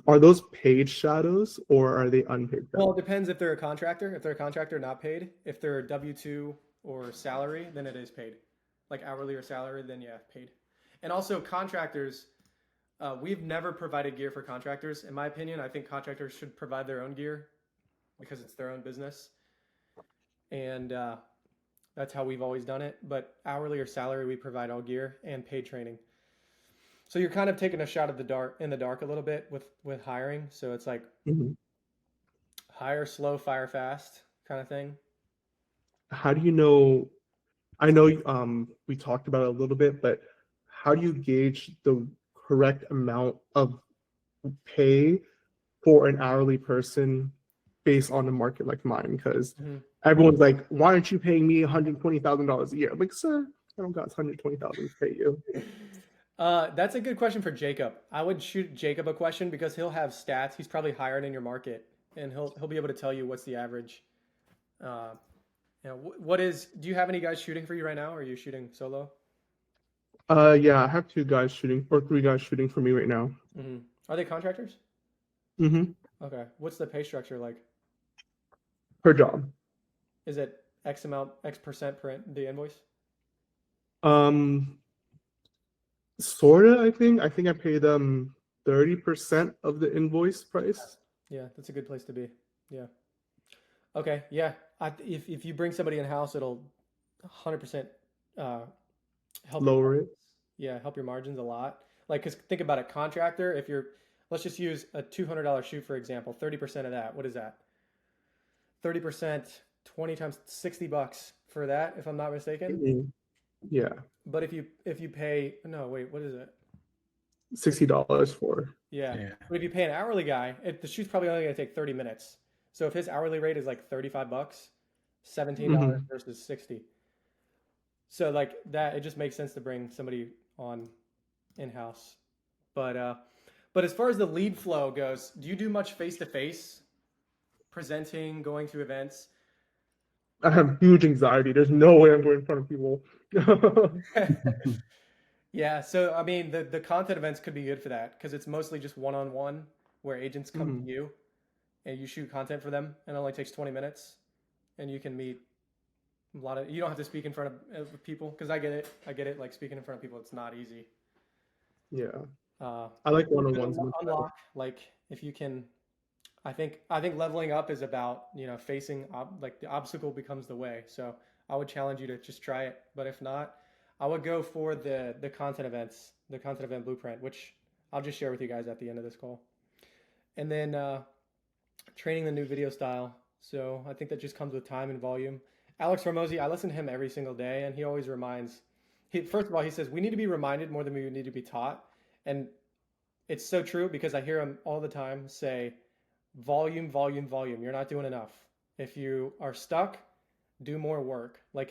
Speaker 7: Are those paid shadows or are they unpaid
Speaker 2: Well,
Speaker 7: shadows?
Speaker 2: it depends if they're a contractor. If they're a contractor, not paid. If they're W-2 or salary, then it is paid. Like hourly or salary, then yeah, paid. And also contractors, we've never provided gear for contractors. In my opinion, I think contractors should provide their own gear because it's their own business. And that's how we've always done it. But hourly or salary, we provide all gear and paid training. So you're kind of taking a shot at the dark in the dark a little bit with hiring. So it's like
Speaker 7: Mhm.
Speaker 2: hire slow, fire fast kind of thing.
Speaker 7: How do you know? I know we talked about it a little bit, but how do you gauge the correct amount of pay for an hourly person based on a market like mine? Because
Speaker 2: Mhm.
Speaker 7: everyone's like, why aren't you paying me $120,000 a year? I'm like, sir, I don't got $120,000 to pay you.
Speaker 2: That's a good question for Jacob. I would shoot Jacob a question because he'll have stats. He's probably hired in your market, and he'll be able to tell you what's the average. Uh, what is? Do you have any guys shooting for you right now? Or are you shooting solo?
Speaker 7: Yeah, I have 2 guys shooting or 3 guys shooting for me right now.
Speaker 2: Hmm. Are they contractors?
Speaker 7: Mm-hmm.
Speaker 2: Okay. What's the pay structure like?
Speaker 7: Per job.
Speaker 2: Is it X amount, X percent per the invoice?
Speaker 7: Um, Sorta, I think. I think I pay them 30% of the invoice price.
Speaker 2: Yeah, that's a good place to be. Yeah. Okay. Yeah. If you bring somebody in house, it'll 100% help your
Speaker 7: Lower
Speaker 2: margins.
Speaker 7: it.
Speaker 2: Yeah, help your margins a lot. Like, cause think about it, contractor. If you're, let's just use a $200 shoot for example. 30% of that. What is that? 30%, 20 times $60 for that, if I'm not mistaken.
Speaker 7: Mhm. Yeah,
Speaker 2: But if you pay, no, wait, what is it?
Speaker 7: $60 for.
Speaker 2: Yeah.
Speaker 3: Yeah.
Speaker 2: But if you pay an hourly guy, the shoot's probably only gonna take 30 minutes. So if his hourly rate is like $35, $17
Speaker 7: Mhm.
Speaker 2: versus 60. So like that, it just makes sense to bring somebody on in-house. But as far as the lead flow goes, do you do much face-to-face presenting, going to events?
Speaker 7: I have huge anxiety. There's no way I'm going in front of people.
Speaker 2: Yeah, so I mean the content events could be good for that because it's mostly just one-on-one where agents come to
Speaker 7: Mhm.
Speaker 2: you and you shoot content for them, and it only takes 20 minutes, and you can meet a lot of. You don't have to speak in front of people because I get it. I get it. Like speaking in front of people, it's not easy.
Speaker 7: Yeah.
Speaker 2: Uh,
Speaker 7: I like
Speaker 2: you can
Speaker 7: one-on-ones much better.
Speaker 2: unlock like if you can. I think leveling up is about facing like the obstacle becomes the way. So I would challenge you to just try it. But if not, I would go for the content events, the content event blueprint, which I'll just share with you guys at the end of this call. And then training the new video style. So I think that just comes with time and volume. Alex Hormozy, I listen to him every single day, and he always reminds. First of all, he says we need to be reminded more than we need to be taught, and it's so true because I hear him all the time say, volume, volume, volume. You're not doing enough. If you are stuck, do more work. Like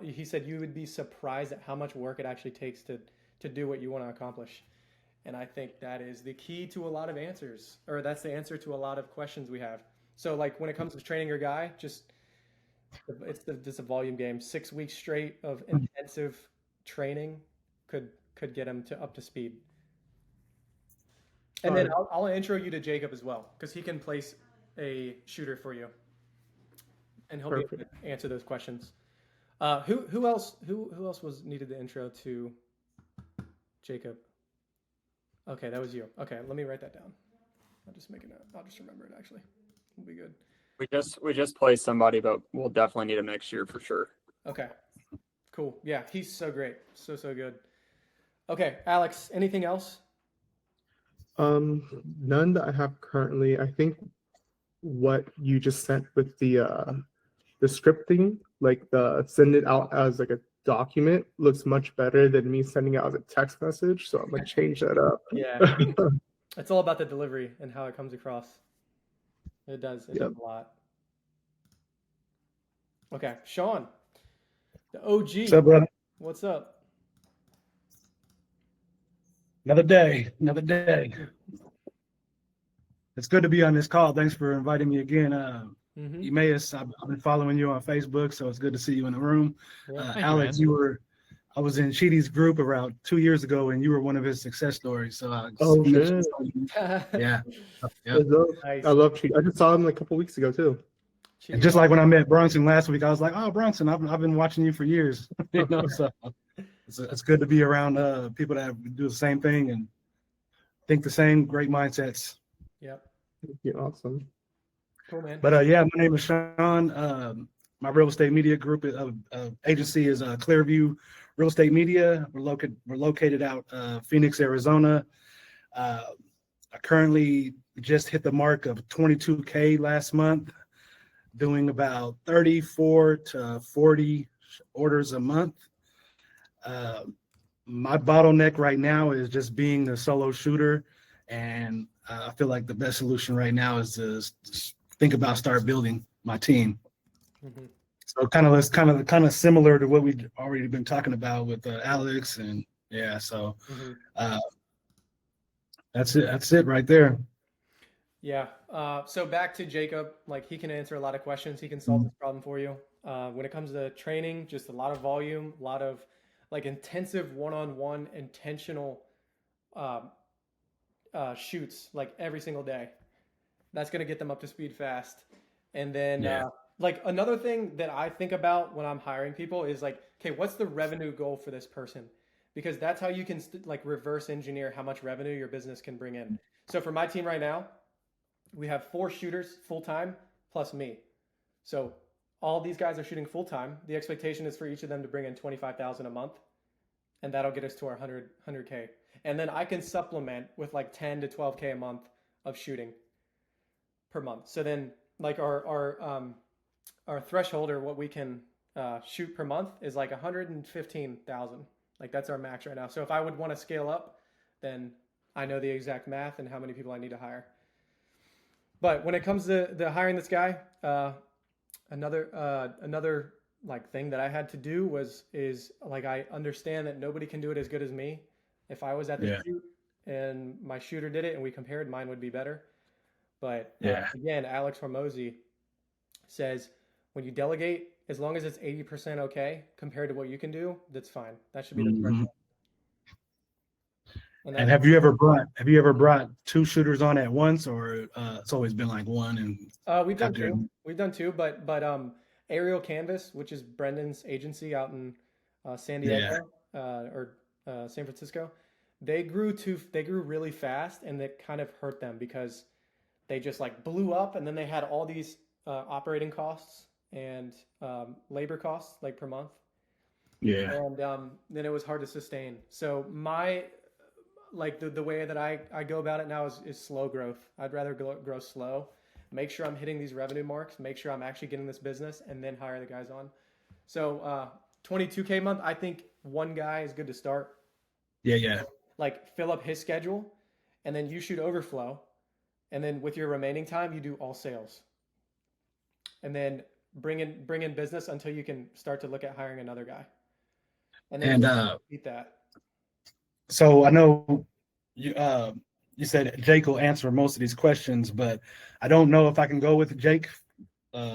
Speaker 2: he said, you would be surprised at how much work it actually takes to do what you want to accomplish. And I think that is the key to a lot of answers, or that's the answer to a lot of questions we have. So like when it comes to training your guy, it's a volume game. 6 weeks straight of intensive training could get him up to speed. And then I'll intro you to Jacob as well, because he can place a shooter for you, and he'll be able to answer those questions. Who else was needed the intro to Jacob? Okay, that was you. Okay, let me write that down. I'll just make a note. I'll just remember it. Actually, we'll be good.
Speaker 1: We just placed somebody, but we'll definitely need him next year for sure.
Speaker 2: Okay, cool. Yeah, he's so great, so good. Okay, Alex, anything else?
Speaker 7: None that I have currently. I think what you just sent with the scripting, like send it out as like a document, looks much better than me sending it out as a text message. So I'm gonna change that up.
Speaker 2: Yeah, it's all about the delivery and how it comes across. It does a lot. Okay, Sean, the OG.
Speaker 3: What's up, brother?
Speaker 2: What's up?
Speaker 3: Another day. It's good to be on this call. Thanks for inviting me again. Emmaus, I've been following you on Facebook, so it's good to see you in the room.
Speaker 2: Yeah.
Speaker 3: Alex, I was in Cheaty's group around 2 years ago, and you were one of his success stories. So
Speaker 7: shit.
Speaker 3: Yeah.
Speaker 2: Nice.
Speaker 7: I love Cheat. I just saw him like a couple weeks ago too.
Speaker 3: And just like when I met Bronson last week, I was like, "Oh, Bronson, I've been watching you for years." So it's good to be around people that do the same thing and think the same, great mindsets.
Speaker 2: Yep.
Speaker 7: You're awesome.
Speaker 2: Cool, man.
Speaker 3: But my name is Sean. My real estate media group agency is Clearview Real Estate Media. We're located out Phoenix, Arizona. I currently just hit the mark of 22K last month, doing about 34 to 40 orders a month. My bottleneck right now is just being a solo shooter, and I feel like the best solution right now is to think about start building my team.
Speaker 2: Mm-hmm.
Speaker 3: So kind of similar to what we've already been talking about with Alex, and yeah, so that's it right there.
Speaker 2: Yeah. So back to Jacob, like he can answer a lot of questions. He can solve this problem for you. When it comes to training, just a lot of volume, a lot of like intensive one-on-one intentional shoots like every single day. That's going to get them up to speed fast. And then like another thing that I think about when I'm hiring people is like, okay, what's the revenue goal for this person? Because that's how you can like reverse engineer how much revenue your business can bring in. So for my team right now, we have 4 shooters full-time plus me. So all these guys are shooting full-time. The expectation is for each of them to bring in $25,000 a month, and that'll get us to our 100K. And then I can supplement with like 10 to 12K a month of shooting per month. So then like our threshold, or what we can shoot per month, is like 115,000. Like that's our max right now. So if I would want to scale up, then I know the exact math and how many people I need to hire. But when it comes to the hiring this guy, another like thing that I had to do is like, I understand that nobody can do it as good as me. If I was at the shoot and my shooter did it and we compared, mine would be better. But again, Alex Hormozy says when you delegate, as long as it's 80% okay compared to what you can do, that's fine. That should be the threshold.
Speaker 3: And have you ever brought two shooters on at once, or it's always been like one? And
Speaker 2: We've done
Speaker 3: after-
Speaker 2: two. We've done two, but Aerial Canvas, which is Brendan's agency out in San Diego or San Francisco, they grew really fast, and that kind of hurt them because they just like blew up, and then they had all these operating costs and labor costs like per month,
Speaker 3: yeah,
Speaker 2: and then it was hard to sustain. So my like the way that I go about it now is slow growth. I'd rather grow slow, make sure I'm hitting these revenue marks, make sure I'm actually getting this business, and then hire the guys on. So 22K a month, I think one guy is good to start.
Speaker 3: yeah.
Speaker 2: Like fill up his schedule, and then you shoot overflow, and then with your remaining time, you do all sales, and then bring in business until you can start to look at hiring another guy, and then beat that.
Speaker 3: So I know you said Jake will answer most of these questions, but I don't know if I can go with Jake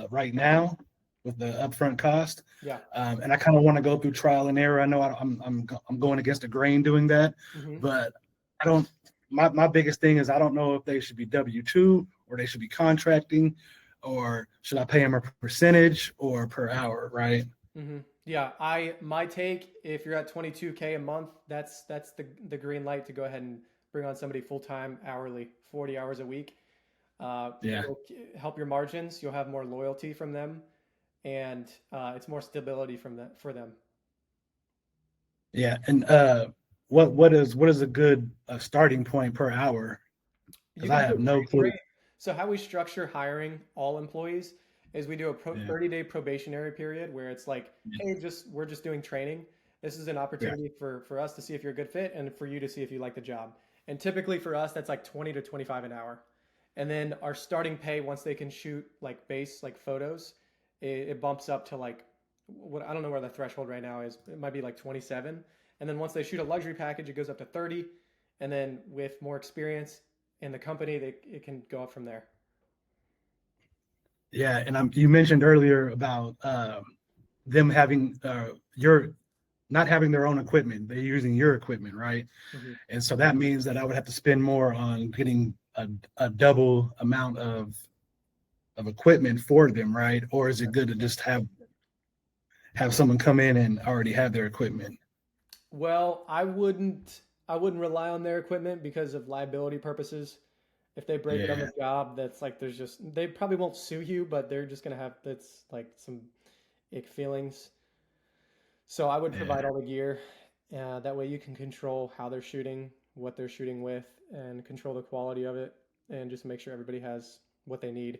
Speaker 3: right now with the upfront cost.
Speaker 2: Yeah.
Speaker 3: And I kind of want to go through trial and error. I know I'm going against the grain doing that,
Speaker 2: Mhm.
Speaker 3: but I don't. My biggest thing is I don't know if they should be W-2 or they should be contracting, or should I pay them a percentage or per hour, right?
Speaker 2: Mm-hmm. Yeah, my take, if you're at 22K a month, that's the green light to go ahead and bring on somebody full time, hourly, 40 hours a week. It'll help your margins. You'll have more loyalty from them, and it's more stability for them.
Speaker 3: Yeah, and what is a good starting point per hour? Because I have no clue.
Speaker 2: So how we structure hiring all employees is we do a 30-day probationary period where it's like, hey, we're just doing training. This is an opportunity for us to see if you're a good fit and for you to see if you like the job. And typically for us, that's like 20 to 25 an hour. And then our starting pay, once they can shoot like base, like photos, it bumps up to like, I don't know where the threshold right now is. It might be like 27. And then once they shoot a luxury package, it goes up to 30. And then with more experience in the company, it can go up from there.
Speaker 3: Yeah, and you mentioned earlier about them having not having their own equipment. They're using your equipment, right?
Speaker 2: Mm-hmm.
Speaker 3: And so that means that I would have to spend more on getting a double amount of equipment for them, right? Or is it good to just have someone come in and already have their equipment?
Speaker 2: Well, I wouldn't rely on their equipment because of liability purposes. If they break it on the job, that's like they probably won't sue you, but they're just gonna have that's like some ick feelings. So I would provide all the gear. That way you can control how they're shooting, what they're shooting with, and control the quality of it, and just make sure everybody has what they need.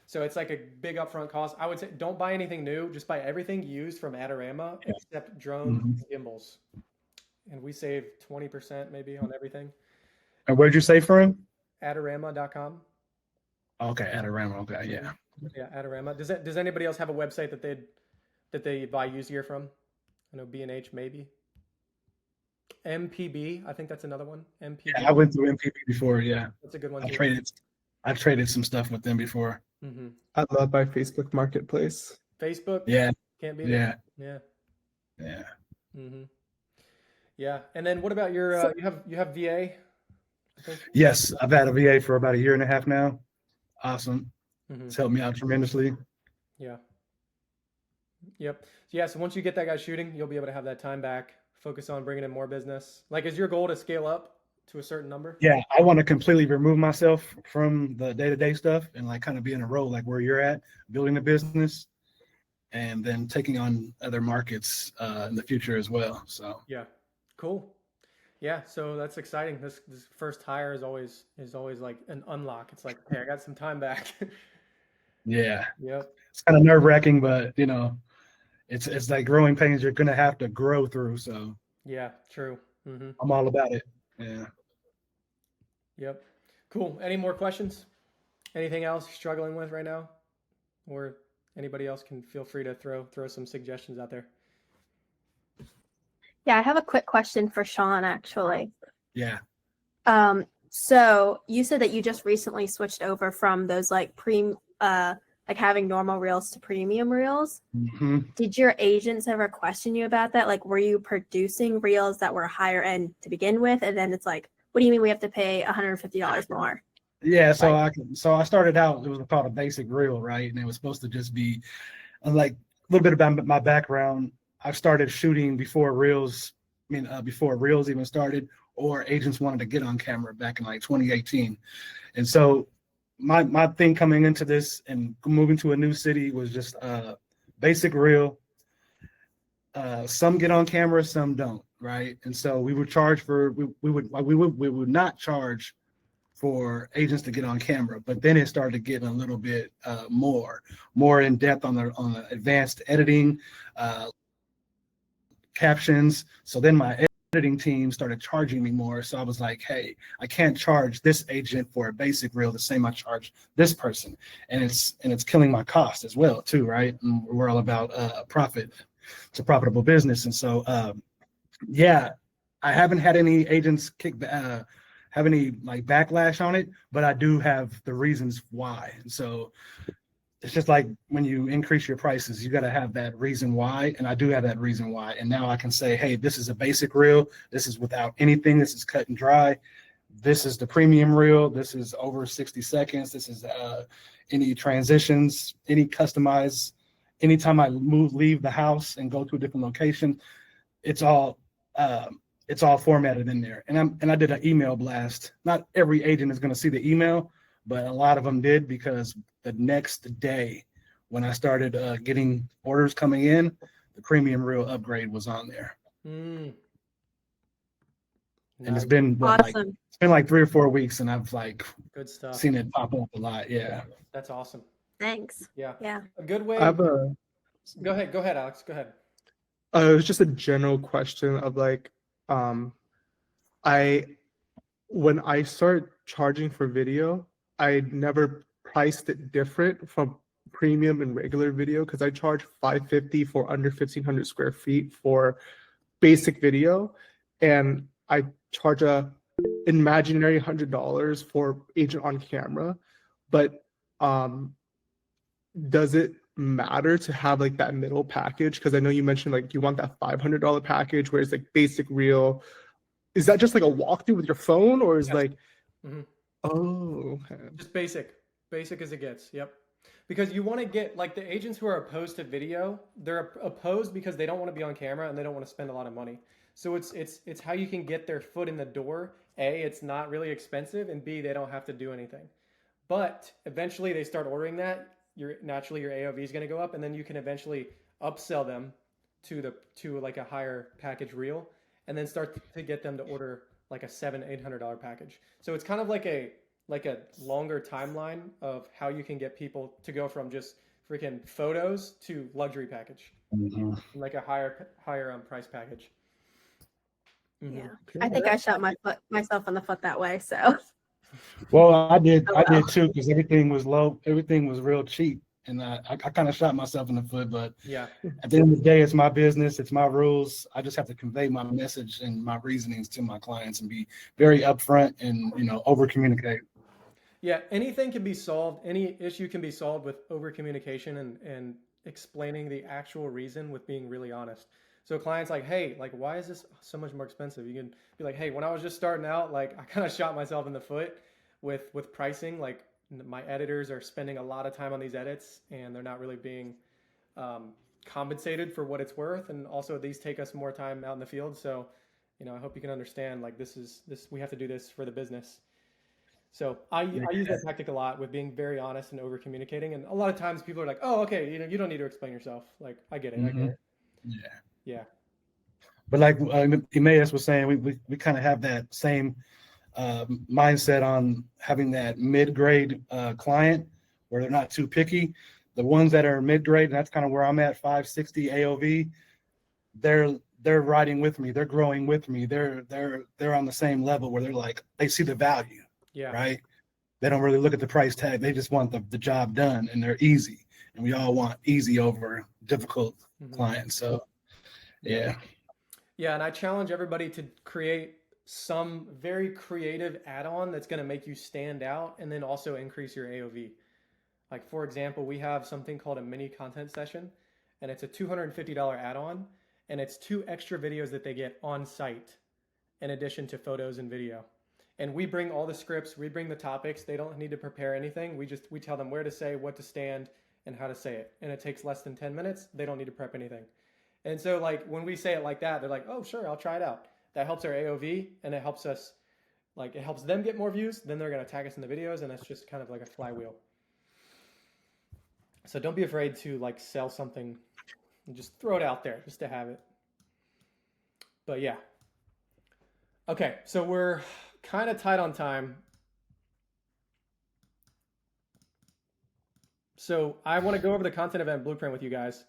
Speaker 2: So it's like a big upfront cost. I would say don't buy anything new. Just buy everything used from Adorama except drones and gimbals. And we save 20% maybe on everything.
Speaker 3: And where'd you say from?
Speaker 2: Adorama.com.
Speaker 3: Okay, Adorama. Okay, yeah.
Speaker 2: Yeah, Adorama. Does anybody else have a website that they buy used gear from? I know B&H maybe. MPB, I think that's another one. MPB.
Speaker 3: Yeah, I went through MPB before. Yeah,
Speaker 2: that's a good one.
Speaker 3: I traded some stuff with them before.
Speaker 2: Mm-hmm.
Speaker 7: I love my Facebook Marketplace.
Speaker 2: Facebook.
Speaker 3: Yeah.
Speaker 2: Can't beat
Speaker 3: Yeah.
Speaker 2: it. Yeah.
Speaker 3: Yeah.
Speaker 2: Mm-hmm. Yeah, and then what about your? You have VA. I think?
Speaker 3: Yes, I've had a VA for about a year and a half now. Awesome.
Speaker 2: Mm-hmm.
Speaker 3: It's helped me out tremendously.
Speaker 2: Yeah. Yep. Yeah. So once you get that guy shooting, you'll be able to have that time back. Focus on bringing in more business. Like, is your goal to scale up to a certain number?
Speaker 3: Yeah, I want to completely remove myself from the day-to-day stuff and like kind of be in a role like where you're at, building a business, and then taking on other markets in the future as well. So
Speaker 2: yeah, cool. Yeah, so that's exciting. This first hire is always like an unlock. It's like, hey, I got some time back.
Speaker 3: yeah,
Speaker 2: Yep.
Speaker 3: It's kind of nerve-wracking, but you know, it's like growing pains you're gonna have to grow through. So
Speaker 2: yeah, true. Mm-hmm.
Speaker 3: I'm all about it. Yeah.
Speaker 2: Yep. Cool. Any more questions? Anything else you're struggling with right now? Or anybody else can feel free to throw some suggestions out there.
Speaker 4: Yeah, I have a quick question for Sean, actually.
Speaker 3: Yeah.
Speaker 4: So you said that you just recently switched over from those like like having normal reels to premium reels.
Speaker 3: Hmm.
Speaker 4: Did your agents ever question you about that? Like, were you producing reels that were higher end to begin with, and then it's like, what do you mean we have to pay $150 more?
Speaker 3: Yeah, so
Speaker 4: Like,
Speaker 3: I started out, it was called a basic reel, right? And it was supposed to just be like a little bit about my background. I started shooting before reels, before reels even started, or agents wanted to get on camera back in like 2018. And so my thing coming into this and moving to a new city was just basic reel. Some get on camera, some don't, right? And so we would charge for we would not charge for agents to get on camera, but then it started getting a little bit more in depth on the advanced editing, captions. So then my editing team started charging me more. So I was like, hey, I can't charge this agent for a basic reel the same I charge this person, and it's killing my cost as well too, right? And we're all about profit. It's a profitable business, and so yeah, I haven't had any agents have any like backlash on it, but I do have the reasons why. And so it's just like when you increase your prices, you got to have that reason why. And I do have that reason why. And now I can say, hey, this is a basic reel. This is without anything. This is cut and dry. This is the premium reel. This is over 60 seconds. This is any transitions, any customized. Anytime I leave the house and go to a different location, it's all formatted in there. And I did an email blast. Not every agent is going to see the email, but a lot of them did, because the next day when I started getting orders coming in, the premium reel upgrade was on there.
Speaker 2: Mm.
Speaker 3: And it's
Speaker 2: Nice.
Speaker 3: been
Speaker 4: awesome.
Speaker 3: it's been like 3 or 4 weeks, and I've like
Speaker 2: Good stuff.
Speaker 3: seen it pop up a lot. Yeah.
Speaker 2: That's awesome.
Speaker 4: Thanks.
Speaker 2: Yeah.
Speaker 4: Yeah.
Speaker 2: A good way.
Speaker 7: I have a
Speaker 2: Go ahead, Alex. Go ahead.
Speaker 7: it was just a general question of like, I when I start charging for video, I never priced it different from premium and regular video, because I charge $550 for under 1,500 square feet for basic video, and I charge a imaginary $100 for agent on camera. But does it matter to have like that middle package? Because I know you mentioned like you want that $500 package, whereas like basic reel, is that just like a walkthrough with your phone, or is
Speaker 2: Yes.
Speaker 7: like,
Speaker 2: Mhm.
Speaker 7: oh, okay.
Speaker 2: Just basic as it gets. Yep. Because you want to get like the agents who are opposed to video, they're opposed because they don't want to be on camera and they don't want to spend a lot of money. So it's how you can get their foot in the door. A, it's not really expensive, and B, they don't have to do anything. But eventually they start ordering that, naturally your AOV is going to go up, and then you can eventually upsell them to like a higher package reel, and then start to get them to order like a $700-800 package. So it's kind of like a longer timeline of how you can get people to go from just freaking photos to luxury package,
Speaker 3: Mhm.
Speaker 2: like a higher price package. Mhm.
Speaker 4: Yeah.
Speaker 7: Okay.
Speaker 4: I think I shot myself in the foot that way. So
Speaker 3: Well, I did
Speaker 4: Oh, well.
Speaker 3: too, because everything was low. Everything was real cheap. And I kind of shot myself in the foot, but
Speaker 2: Yeah.
Speaker 3: at the end of the day, it's my business, it's my rules. I just have to convey my message and my reasonings to my clients and be very upfront and over communicate.
Speaker 2: Yeah, anything can be solved. Any issue can be solved with over communication and explaining the actual reason with being really honest. So clients like, hey, like, why is this so much more expensive? You can be like, hey, when I was just starting out, like, I kind of shot myself in the foot with pricing. Like, my editors are spending a lot of time on these edits, and they're not really being compensated for what it's worth. And also, these take us more time out in the field. So, I hope you can understand. Like, this we have to do this for the business. So I use that tactic a lot with being very honest and over communicating. And a lot of times people are like, "Oh, okay, you don't need to explain yourself." Like, I get it. I get
Speaker 3: Mhm.
Speaker 2: it.
Speaker 3: Yeah.
Speaker 2: Yeah.
Speaker 3: But like Emmaus was saying, we kind of have that same mindset on having that mid-grade client where they're not too picky. The ones that are mid-grade, and that's kind of where I'm at, 560 AOV, they're riding with me. They're growing with me. They're on the same level where they're like, they see the value,
Speaker 2: Yeah.
Speaker 3: right? They don't really look at the price tag. They just want the job done, and they're easy. And we all want easy over difficult
Speaker 2: Mhm.
Speaker 3: clients. So yeah.
Speaker 2: Yeah, and I challenge everybody to create some very creative add-on that's going to make you stand out and then also increase your AOV. Like, for example, we have something called a mini content session, and it's a $250 add-on, and it's 2 extra videos that they get on site in addition to photos and video. And we bring all the scripts, we bring the topics. They don't need to prepare anything. We tell them where to say, what to stand, and how to say it. And it takes less than 10 minutes. They don't need to prep anything. And so like when we say it like that, they're like, oh, sure, I'll try it out. That helps our AOV, and it helps us, like it helps them get more views. Then they're going to tag us in the videos, and that's just kind of like a flywheel. So don't be afraid to like sell something and just throw it out there just to have it. But yeah. Okay, so we're kind of tight on time. So I want to go over the content event blueprint with you guys.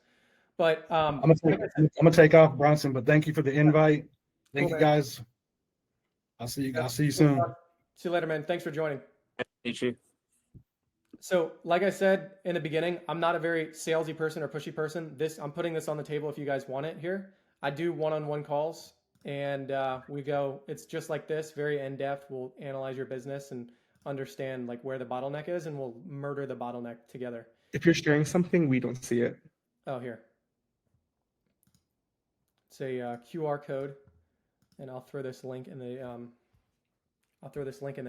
Speaker 2: But
Speaker 3: I'm gonna take off, Bronson, but thank you for the invite. Thank
Speaker 2: Cool,
Speaker 3: you
Speaker 2: man.
Speaker 3: guys. I'll see you soon.
Speaker 2: See you later, man. Thanks for joining.
Speaker 1: Meet you.
Speaker 2: So, like I said in the beginning, I'm not a very salesy person or pushy person. I'm putting this on the table if you guys want it here. I do one-on-one calls, and we go. It's just like this, very in-depth. We'll analyze your business and understand like where the bottleneck is, and we'll murder the bottleneck together.
Speaker 7: If you're sharing something, we don't see it.
Speaker 2: Oh, here. It's a QR code, and I'll throw this link in the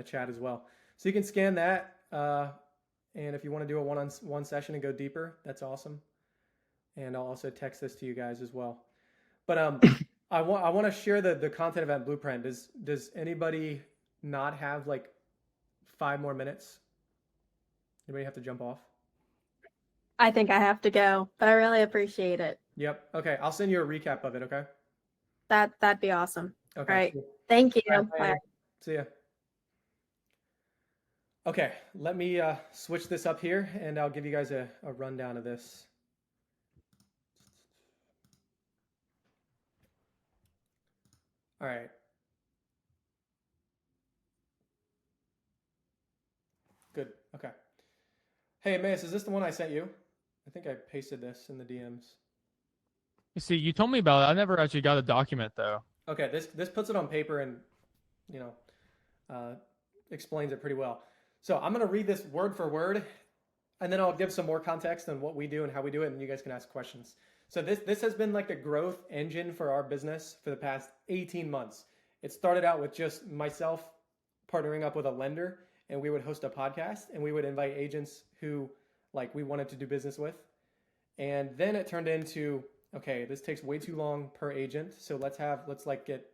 Speaker 2: chat as well. So you can scan that. And if you want to do a one-on-one session and go deeper, that's awesome. And I'll also text this to you guys as well. But I want to share the content event blueprint. Does anybody not have like 5 more minutes? Anybody have to jump off?
Speaker 4: I think I have to go, but I really appreciate it.
Speaker 2: Yep. Okay. I'll send you a recap of it. Okay.
Speaker 4: That'd be awesome.
Speaker 2: Okay.
Speaker 4: All right.
Speaker 2: Cool.
Speaker 4: Thank you.
Speaker 2: All right,
Speaker 4: Bye.
Speaker 2: see ya. Okay, let me switch this up here, and I'll give you guys a rundown of this. All right. Good. Okay. Hey, Emmaus, is this the one I sent you? I think I pasted this in the DMs.
Speaker 5: You see, you told me about it. I never actually got a document though.
Speaker 2: Okay, this puts it on paper and, explains it pretty well. So I'm going to read this word for word, and then I'll give some more context on what we do and how we do it, and you guys can ask questions. So this has been like the growth engine for our business for the past 18 months. It started out with just myself partnering up with a lender, and we would host a podcast, and we would invite agents who like we wanted to do business with. And then it turned into, okay, this takes way too long per agent. So let's like get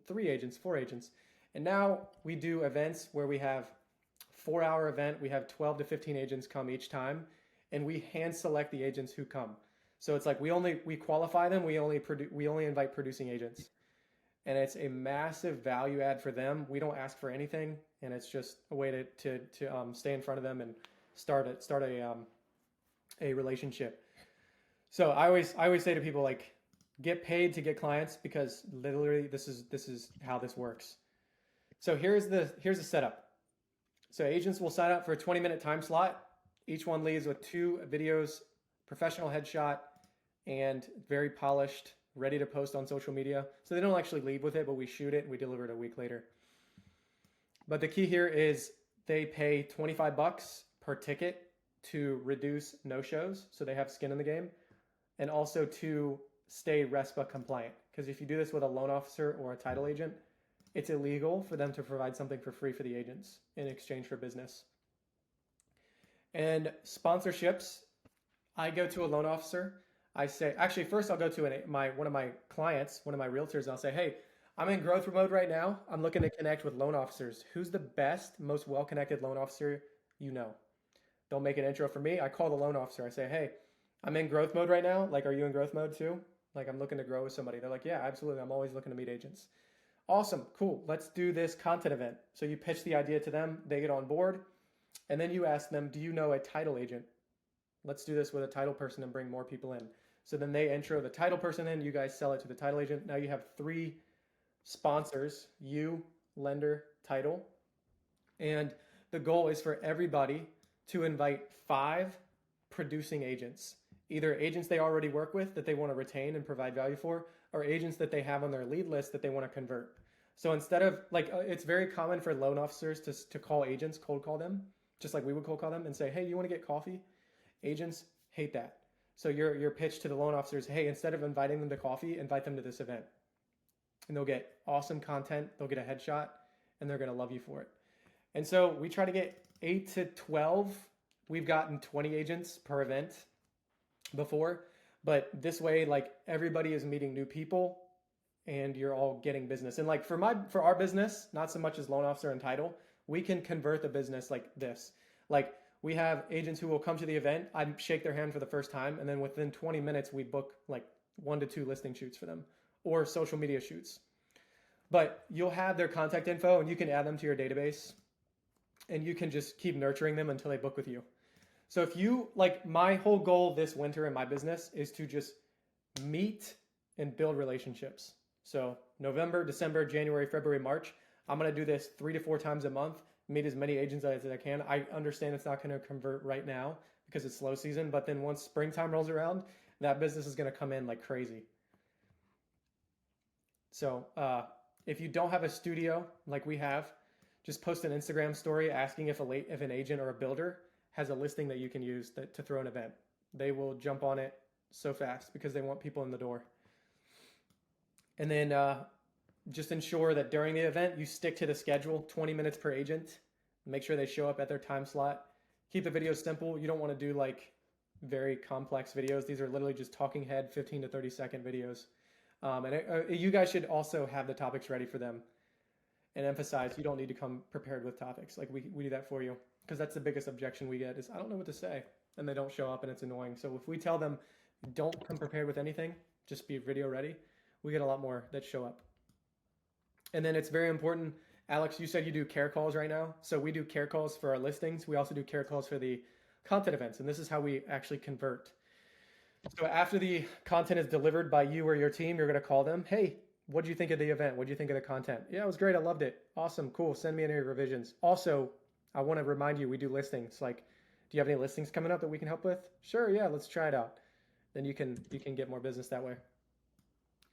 Speaker 2: 3 agents, 4 agents. And now we do events where we have 4-hour event. We have 12 to 15 agents come each time, and we hand select the agents who come. So it's like we qualify them. We only invite producing agents, and it's a massive value add for them. We don't ask for anything, and it's just a way to stay in front of them and start a relationship. So I always say to people, like, get paid to get clients, because literally this is how this works. So here's the setup. So agents will sign up for a 20-minute time slot. Each one leaves with 2 videos, professional headshot, and very polished, ready to post on social media. So they don't actually leave with it, but we shoot it and we deliver it a week later. But the key here is they pay $25 per ticket to reduce no-shows, so they have skin in the game, and also to stay RESPA compliant. Because if you do this with a loan officer or a title agent, it's illegal for them to provide something for free for the agents in exchange for business. And sponsorships, I go to a loan officer. I say, actually, first I'll go to one of my clients, one of my realtors, and I'll say, hey, I'm in growth mode right now. I'm looking to connect with loan officers. Who's the best, most well-connected loan officer you know? They'll make an intro for me. I call the loan officer. I say, hey, I'm in growth mode right now. Like, are you in growth mode too? Like, I'm looking to grow with somebody. They're like, yeah, absolutely. I'm always looking to meet agents. Awesome, cool. Let's do this content event. So you pitch the idea to them, they get on board, and then you ask them, do you know a title agent? Let's do this with a title person and bring more people in. So then they intro the title person in, you guys sell it to the title agent. Now you have 3 sponsors, you, lender, title. And the goal is for everybody to invite 5 producing agents, either agents they already work with that they want to retain and provide value for, or agents that they have on their lead list that they want to convert. So instead of, like, it's very common for loan officers to call agents, cold call them, just like we would cold call them and say, hey, you want to get coffee? Agents hate that. So your pitch to the loan officers, hey, instead of inviting them to coffee, invite them to this event. And they'll get awesome content, they'll get a headshot, and they're going to love you for it. And so we try to get 8 to 12. We've gotten 20 agents per event before, but this way, like, everybody is meeting new people and you're all getting business. And like for our business, not so much as loan officer and title, we can convert the business like this. Like, we have agents who will come to the event, I shake their hand for the first time, and then within 20 minutes, we book like 1 to 2 listing shoots for them or social media shoots. But you'll have their contact info and you can add them to your database and you can just keep nurturing them until they book with you. So if you, like, my whole goal this winter in my business is to just meet and build relationships. So November, December, January, February, March, I'm going to do this 3 to 4 times a month, meet as many agents as I can. I understand it's not going to convert right now because it's slow season, but then once springtime rolls around, that business is going to come in like crazy. So if you don't have a studio like we have, just post an Instagram story asking if an agent or a builder has a listing that you can use to throw an event. They will jump on it so fast because they want people in the door. And then just ensure that during the event, you stick to the schedule, 20 minutes per agent. Make sure they show up at their time slot. Keep the videos simple. You don't want to do like very complex videos. These are literally just talking head, 15 to 30 second videos. You guys should also have the topics ready for them and emphasize you don't need to come prepared with topics. Like we do that for you, because that's the biggest objection we get is I don't know what to say, and they don't show up and it's annoying. So if we tell them don't come prepared with anything, just be video ready, we get a lot more that show up. And then it's very important, Alex, you said you do care calls right now. So we do care calls for our listings. We also do care calls for the content events. And this is how we actually convert. So after the content is delivered by you or your team, you're going to call them. Hey, what did you think of the event? What did you think of the content? Yeah, it was great. I loved it. Awesome. Cool. Send me any revisions. Also, I want to remind you, we do listings. Like, do you have any listings coming up that we can help with? Sure. Yeah. Let's try it out. Then you can get more business that way.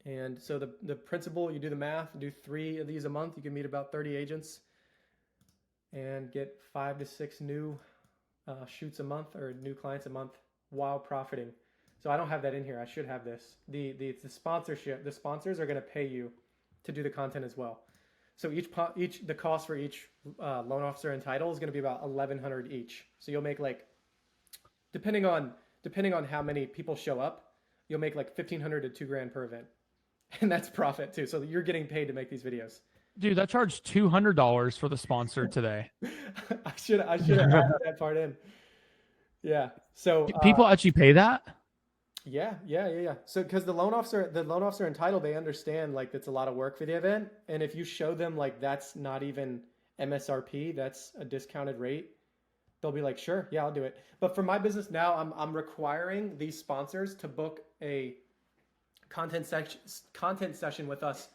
Speaker 2: And so the principle, you do the math, do 3 of these a month. You can meet about 30 agents and get 5 to 6 new shoots a month or new clients a month while profiting. So I don't have that in here. I should have this. The sponsorship, the sponsors are going to pay you to do the content as well. So the cost for each loan officer and title is going to be about $1,100 each. So you'll make like, depending on how many people show up, you'll make like $1,500 to $2,000 per event. And that's profit too. So you're getting paid to make these videos.
Speaker 5: Dude, I charged $200 for the sponsor today.
Speaker 2: I should have added that part in. Yeah. So
Speaker 5: People actually pay that?
Speaker 2: Yeah. So because the loan officer and title, they understand like it's a lot of work for the event. And if you show them like that's not even MSRP, that's a discounted rate, they'll be like, sure, yeah, I'll do it. But for my business now, I'm requiring these sponsors to book a content session with us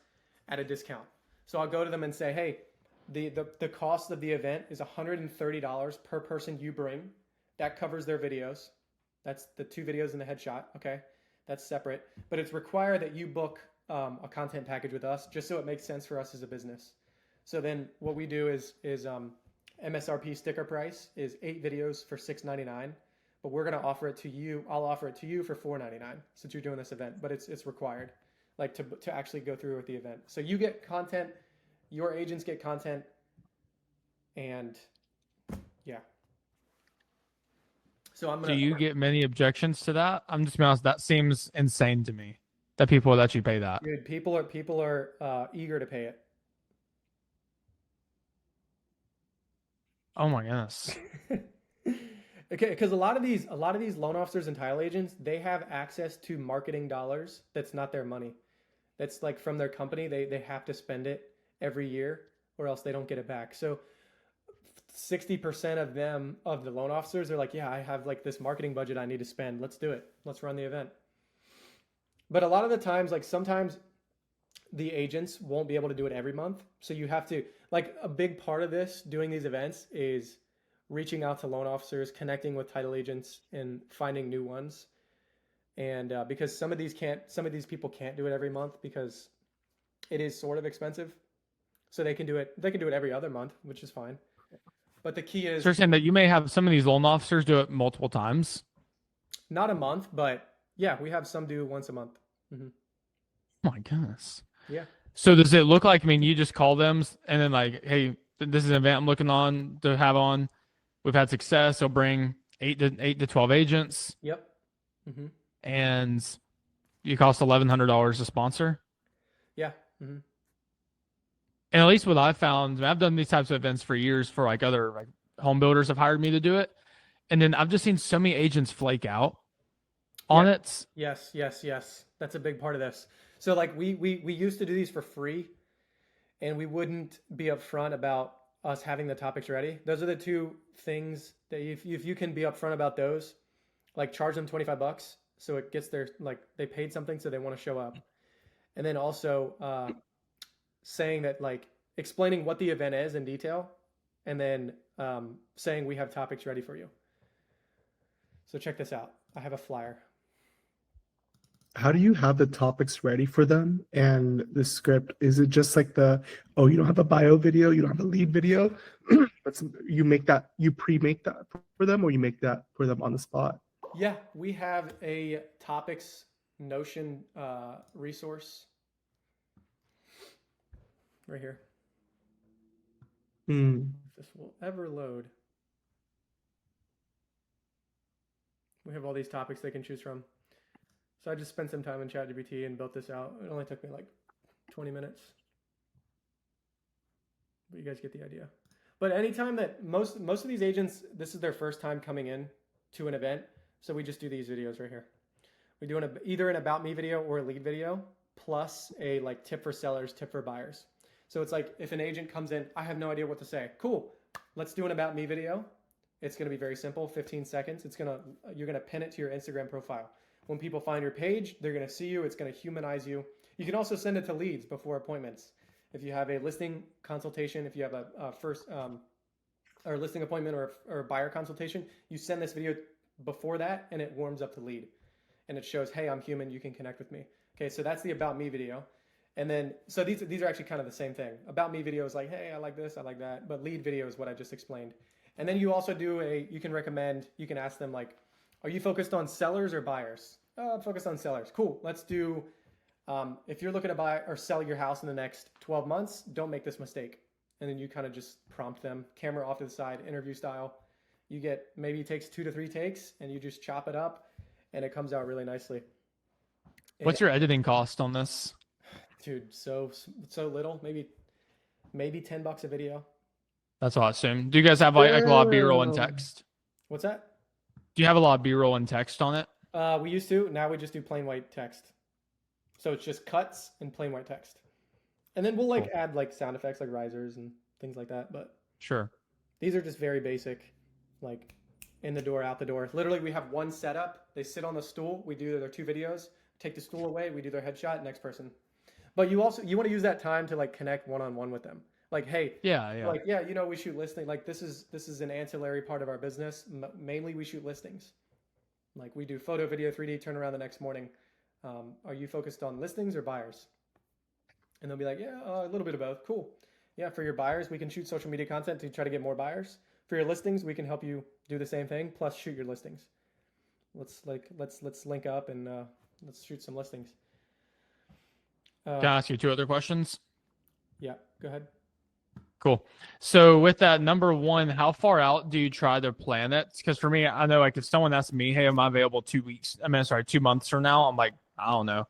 Speaker 2: at a discount. So I'll go to them and say, hey, the cost of the event is $130 per person you bring. That covers their videos. That's the 2 videos and the headshot. Okay. That's separate, but it's required that you book a content package with us just so it makes sense for us as a business. So then what we do is MSRP sticker price is 8 videos for $6.99. But we're going to offer it to you. I'll offer it to you for $4.99 since you're doing this event, but it's required like to actually go through with the event. So you get content, your agents get content, and yeah. So
Speaker 5: Do you get many objections to that? I'm just being honest, that seems insane to me that people would actually pay that.
Speaker 2: Dude, people are eager to pay it.
Speaker 5: Oh my goodness.
Speaker 2: Okay, because a lot of these loan officers and title agents, they have access to marketing dollars that's not their money. That's like from their company. They have to spend it every year or else they don't get it back. So 60% of the loan officers are like, yeah, I have like this marketing budget I need to spend. Let's do it. Let's run the event. But a lot of the times, like sometimes the agents won't be able to do it every month. So you have to, like, a big part of this, doing these events, is reaching out to loan officers, connecting with title agents, and finding new ones. And because some of these people can't do it every month because it is sort of expensive. So they can do it every other month, which is fine. But the key is
Speaker 5: So you're saying that you may have some of these loan officers do it multiple times?
Speaker 2: not a month, but yeah, we have some do once a month.
Speaker 5: Oh my goodness.
Speaker 2: Yeah.
Speaker 5: So does it look like, I mean, you just call them and then like, hey, this is an event I'm looking on to have on. We've had success. They'll bring 8 to 12 agents,
Speaker 2: Yep. hmm
Speaker 5: and you cost $1,100 to sponsor.
Speaker 2: Yeah. hmm
Speaker 5: And at least what I've found, I've done these types of events for years for like other like home builders have hired me to do it. And then I've just seen so many agents flake out on
Speaker 2: Yeah.
Speaker 5: it.
Speaker 2: Yes. That's a big part of this. So like we used to do these for free, and we wouldn't be upfront about us having the topics ready. Those are the two things that if you can be upfront about those, like charge them $25 so it gets their, like they paid something so they want to show up, and then also saying that, like explaining what the event is in detail, and then saying we have topics ready for you. So check this out. I have a flyer.
Speaker 7: How do you have the topics ready for them and the script? Is it just like you don't have a bio video, you don't have a lead video, but you pre-make that for them, or you make that for them on the spot?
Speaker 2: Yeah, we have a topics Notion resource right here.
Speaker 7: Hmm.
Speaker 2: If this will ever load. We have all these topics they can choose from. So I just spent some time in ChatGPT and built this out. It only took me like 20 minutes. But you guys get the idea. But anytime that most of these agents, this is their first time coming in to an event, so we just do these videos right here. We do either an about me video or a lead video, plus a like tip for sellers, tip for buyers. So it's like if an agent comes in, I have no idea what to say. Cool, let's do an about me video. It's going to be very simple, 15 seconds. You're going to pin it to your Instagram profile. When people find your page, they're going to see you. It's going to humanize you. You can also send it to leads before appointments. If you have a listing consultation, if you have a first or listing appointment or buyer consultation, you send this video before that, and it warms up the lead, and it shows, hey, I'm human. You can connect with me. Okay, so that's the about me video. And then, so these are actually kind of the same thing. About me video is like, hey, I like this, I like that. But lead video is what I just explained. And then you also you can ask them like, are you focused on sellers or buyers? I'm focused on sellers. Cool. Let's do, if you're looking to buy or sell your house in the next 12 months, don't make this mistake. And then you kind of just prompt them, camera off to the side, interview style. Maybe it takes 2 to 3 takes, and you just chop it up, and it comes out really nicely.
Speaker 5: What's your editing cost on this?
Speaker 2: Dude, so little, maybe $10 a video.
Speaker 5: That's what I assume. Do you guys have like a lot of B-roll and text?
Speaker 2: What's that?
Speaker 5: Do you have a lot of B-roll and text on it?
Speaker 2: We used to. Now we just do plain white text. So it's just cuts and plain white text. And then we'll
Speaker 5: Cool.
Speaker 2: add like sound effects like risers and things like that. But
Speaker 5: Sure.
Speaker 2: these are just very basic, like in the door, out the door. Literally, we have one setup. They sit on the stool. We do their 2 videos. Take the stool away. We do their headshot. Next person. But you want to use that time to like connect one-on-one with them. Like, hey,
Speaker 5: Yeah.
Speaker 2: like, we shoot listing. Like this is an ancillary part of our business. Mainly we shoot listings. Like we do photo, video, 3D, turn around the next morning. Are you focused on listings or buyers? And they'll be like, yeah, a little bit of both. Cool. Yeah, for your buyers, we can shoot social media content to try to get more buyers. For your listings, we can help you do the same thing, plus shoot your listings. Let's link up and let's shoot some listings.
Speaker 5: Can I ask you 2 other questions?
Speaker 2: Yeah, go ahead.
Speaker 5: Cool. So with that, number one, how far out do you try to plan it? Because for me, I know like if someone asks me, hey, am I available 2 months from now? I'm like, I don't know.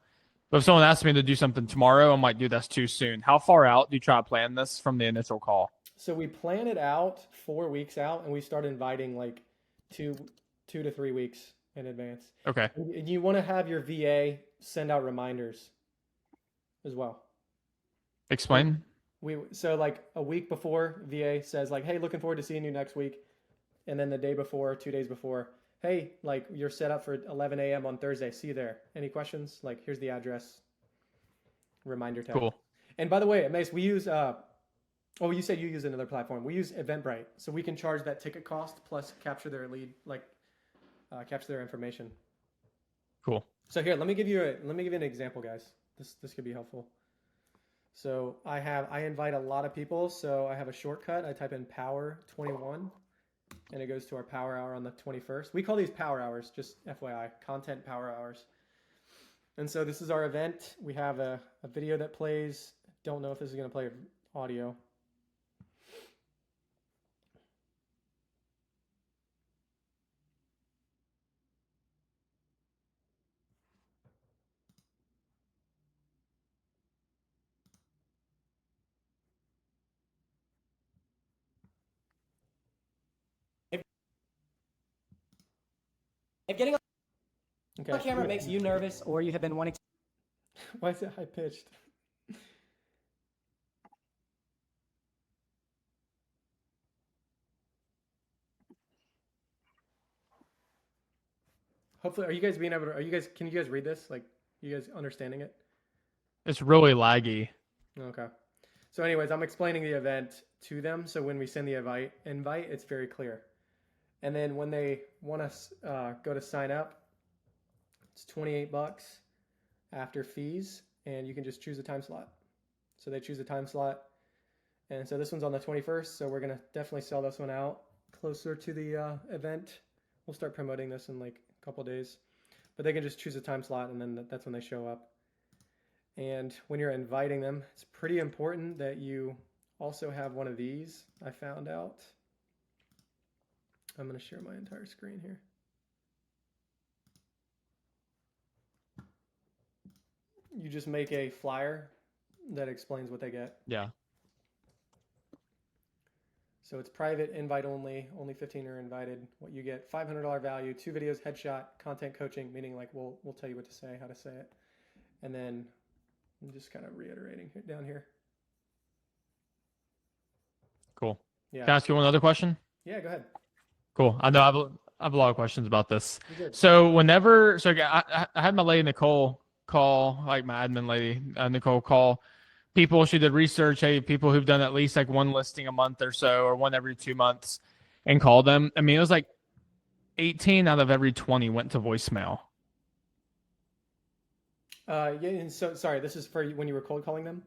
Speaker 5: But if someone asks me to do something tomorrow, I'm like, dude, that's too soon. How far out do you try to plan this from the initial call?
Speaker 2: So we plan it out 4 weeks out, and we start inviting like 2 to 3 weeks in advance.
Speaker 5: Okay.
Speaker 2: And you want to have your VA send out reminders as well.
Speaker 5: Explain.
Speaker 2: So like a week before, VA says like, hey, looking forward to seeing you next week. And then the day before, 2 days before, hey, like you're set up for 11 a.m. on Thursday. See you there. Any questions? Like, here's the address. Reminder tag.
Speaker 5: Cool.
Speaker 2: And by the way, at Mace, we use, you said you use another platform. We use Eventbrite. So we can charge that ticket cost plus capture their lead, like capture their information.
Speaker 5: Cool.
Speaker 2: So here, let me give you an example, guys. This could be helpful. So I invite a lot of people. So I have a shortcut. I type in power 21 and it goes to our power hour on the 21st. We call these power hours, just FYI, content power hours. And so this is our event. We have a video that plays. Don't know if this is going to play audio.
Speaker 6: If getting
Speaker 2: Okay.
Speaker 6: on camera makes you nervous or you have been wanting to
Speaker 2: Why is it high pitched? Hopefully, are you guys being able to, can you guys read this? Like, you guys understanding it?
Speaker 5: It's really laggy.
Speaker 2: Okay. So anyways, I'm explaining the event to them. So when we send the invite, it's very clear. And then when they want to go to sign up, it's $28 after fees, and you can just choose a time slot. So they choose a time slot. And so this one's on the 21st. So we're going to definitely sell this one out closer to the event. We'll start promoting this in like a couple days, but they can just choose a time slot, and then that's when they show up. And when you're inviting them, it's pretty important that you also have one of these. I found out. I'm going to share my entire screen here. You just make a flyer that explains what they get.
Speaker 5: Yeah.
Speaker 2: So it's private, invite only 15 are invited. What you get, $500 value, 2 videos, headshot, content coaching, meaning like we'll tell you what to say, how to say it. And then I'm just kind of reiterating it down here.
Speaker 5: Cool.
Speaker 2: Yeah.
Speaker 5: Can I ask you one other question?
Speaker 2: Yeah, go ahead.
Speaker 5: Cool. I know I have a lot of questions about this.
Speaker 2: You're good.
Speaker 5: So I had my lady Nicole call, like my admin lady, Nicole call people. She did research, hey, people who've done at least like one listing a month or so, or one every 2 months, and call them. I mean, it was like 18 out of every 20 went to voicemail.
Speaker 2: Yeah, and so sorry, this is for when you were cold calling them?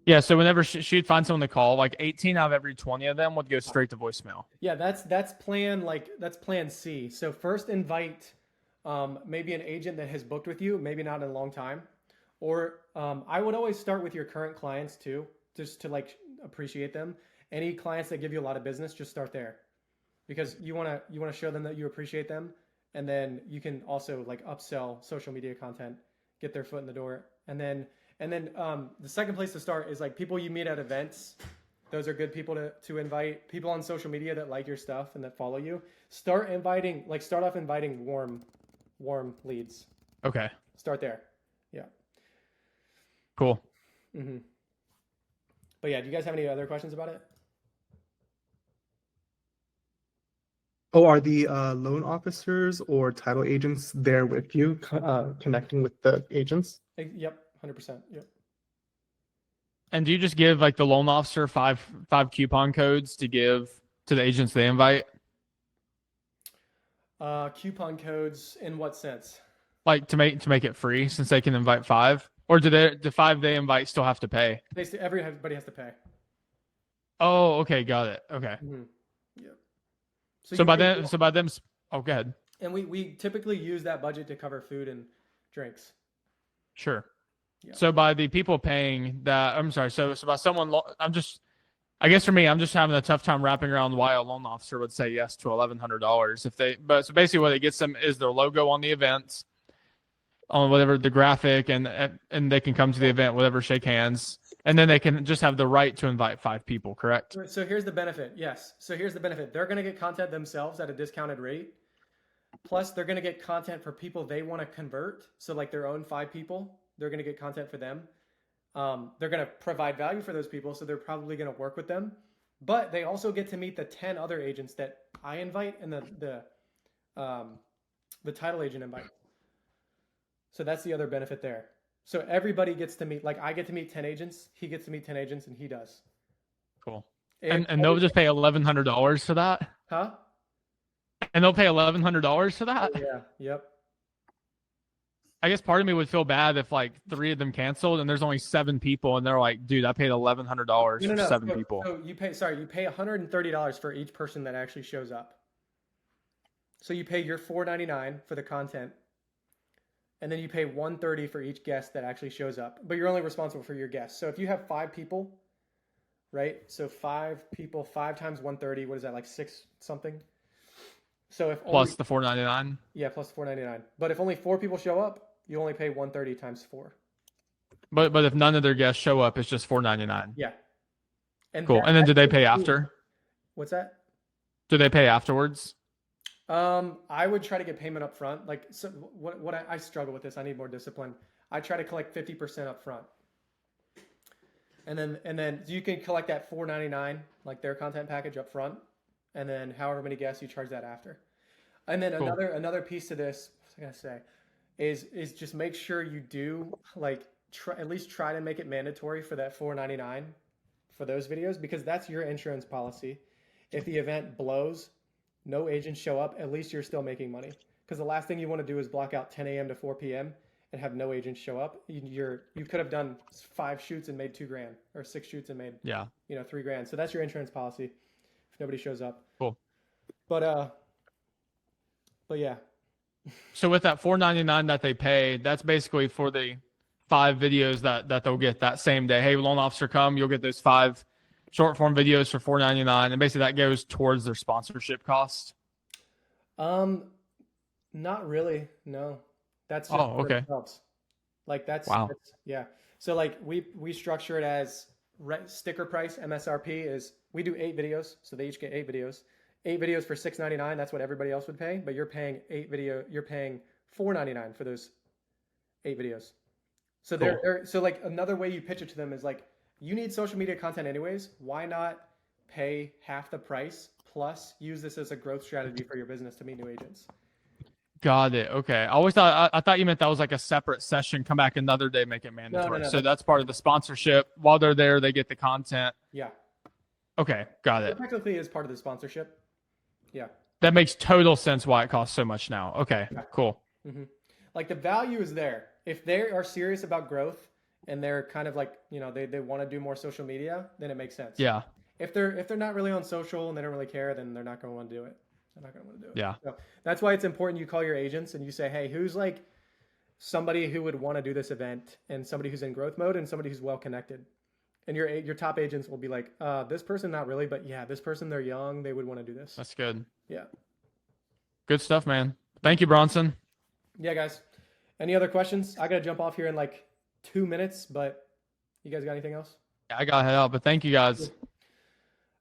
Speaker 5: Yeah, so whenever she'd find someone to call, like 18 out of every 20 of them would go straight to voicemail.
Speaker 2: Yeah, that's plan C. So first invite maybe an agent that has booked with you, maybe not in a long time. Or I would always start with your current clients too, just to like appreciate them. Any clients that give you a lot of business, just start there, because you wanna show them that you appreciate them, and then you can also like upsell social media content, get their foot in the door, and then the second place to start is like people you meet at events. Those are good people to invite. People on social media that like your stuff and that follow you. Start off inviting warm leads.
Speaker 5: Okay.
Speaker 2: Start there. Yeah.
Speaker 5: Cool.
Speaker 2: Mm-hmm. But yeah, do you guys have any other questions about it?
Speaker 7: Oh, are the loan officers or title agents there with you, connecting with the agents?
Speaker 2: Yep, 100%. Yep.
Speaker 5: And do you just give like the loan officer five coupon codes to give to the agents they invite?
Speaker 2: Coupon codes in what sense?
Speaker 5: Like to make it free, since they can invite 5, or do the 5 they invite still have to pay?
Speaker 2: Everybody has to pay.
Speaker 5: Oh, okay, got it. Okay.
Speaker 2: Mm-hmm. Yep.
Speaker 5: So by them, oh, go ahead.
Speaker 2: And we typically use that budget to cover food and drinks.
Speaker 5: Sure.
Speaker 2: Yeah.
Speaker 5: So by the people paying that, I'm sorry. So by someone, I guess for me, I'm just having a tough time wrapping around why a loan officer would say yes to $1,100 but so basically what it gets them is their logo on the events, on whatever the graphic, and they can come to the event, whatever, shake hands, and then they can just have the right to invite 5 people, correct?
Speaker 2: So here's the benefit. Yes. So here's the benefit. They're going to get content themselves at a discounted rate. Plus, they're going to get content for people they want to convert. So like their own 5 people, they're going to get content for them. They're going to provide value for those people. So they're probably going to work with them. But they also get to meet the 10 other agents that I invite and the title agent invite. So that's the other benefit there. So everybody gets to meet, like I get to meet 10 agents, he gets to meet 10 agents, and he does.
Speaker 5: Cool. And they'll just pay $1,100 for that?
Speaker 2: Huh?
Speaker 5: And they'll pay $1,100 for that?
Speaker 2: Yeah. Yep.
Speaker 5: I guess part of me would feel bad if like 3 of them canceled and there's only 7 people and they're like, dude, I paid $1,100
Speaker 2: No, no,
Speaker 5: for
Speaker 2: no.
Speaker 5: 7
Speaker 2: So,
Speaker 5: people.
Speaker 2: so you pay $130 for each person that actually shows up. So you pay your $4.99 for the content, and then you pay $130 for each guest that actually shows up. But you're only responsible for your guests. So if you have 5 people, right? So 5 people, 5 times 130, what is that, like 6 something? So if
Speaker 5: Plus
Speaker 2: only,
Speaker 5: the $4.99.
Speaker 2: yeah, plus $4.99. But if only 4 people show up, you only pay 130 times 4.
Speaker 5: But if none of their guests show up, it's just $4.99.
Speaker 2: Yeah. And
Speaker 5: Cool.
Speaker 2: that-
Speaker 5: And then do they
Speaker 2: that's
Speaker 5: pay
Speaker 2: cool.
Speaker 5: after?
Speaker 2: What's that?
Speaker 5: Do they pay afterwards?
Speaker 2: I would try to get payment up front. Like, so what I struggle with this. I need more discipline. I try to collect 50% up front. And then you can collect that $4.99, like their content package up front. And then however many guests you charge that after. And then
Speaker 5: Cool.
Speaker 2: another piece to this, what's I gonna say, is just make sure you do like at least try to make it mandatory for that $4.99 for those videos, because that's your insurance policy. If the event blows, no agents show up, at least you're still making money. Because the last thing you want to do is block out 10 a.m. to 4 p.m. and have no agents show up. You could have done 5 shoots and made $2,000, or 6 shoots and made
Speaker 5: Yeah.
Speaker 2: $3,000. So that's your insurance policy if nobody shows up.
Speaker 5: Cool.
Speaker 2: But yeah.
Speaker 5: So with that $4.99 that they pay, that's basically for the 5 videos that they'll get that same day. Hey, loan officer, come. You'll get those 5 short form videos for $4.99, and basically that goes towards their sponsorship cost.
Speaker 2: Not really. No, that's just
Speaker 5: Oh,
Speaker 2: for
Speaker 5: okay.
Speaker 2: themselves. Like
Speaker 5: Wow.
Speaker 2: yeah. So like we structure it as sticker price. MSRP is we do 8 videos, so they each get 8 videos. 8 videos for $6.99. That's what everybody else would pay, but you're paying $4.99 for those 8 videos. So
Speaker 5: Cool.
Speaker 2: so like another way you pitch it to them is like, you need social media content anyways. Why not pay half the price plus use this as a growth strategy for your business to meet new agents?
Speaker 5: Got it. Okay. I always thought I thought you meant that was like a separate session. Come back another day, make it mandatory.
Speaker 2: no,
Speaker 5: So that's part of the sponsorship. While they're there, they get the content.
Speaker 2: Yeah.
Speaker 5: Okay, got
Speaker 2: It
Speaker 5: it.
Speaker 2: technically is part of the sponsorship. Yeah.
Speaker 5: That makes total sense why it costs so much now. Okay, cool.
Speaker 2: Like the value is there. If they are serious about growth and they're kind of like, they want to do more social media, then it makes sense.
Speaker 5: Yeah,
Speaker 2: If they're not really on social and they don't really care, then they're not going to want to do it. They're not going to want to do it.
Speaker 5: yeah.
Speaker 2: So that's why it's important you call your agents and you say, hey, who's like somebody who would want to do this event, and somebody who's in growth mode and somebody who's well connected. And your top agents will be like, this person, not really, but yeah, this person, they're young, they would want to do this.
Speaker 5: That's good.
Speaker 2: Yeah.
Speaker 5: Good stuff, man. Thank you, Bronson.
Speaker 2: Yeah, guys. Any other questions? I got to jump off here in like 2 minutes, but you guys got anything else?
Speaker 5: I gotta head out, but thank you guys.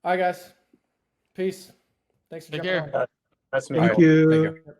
Speaker 2: All right, guys. Peace. Thanks for
Speaker 5: Take
Speaker 2: jumping
Speaker 5: care.
Speaker 2: on.
Speaker 1: That's me.
Speaker 7: Thank you.
Speaker 1: Thank you.
Speaker 2: Yep.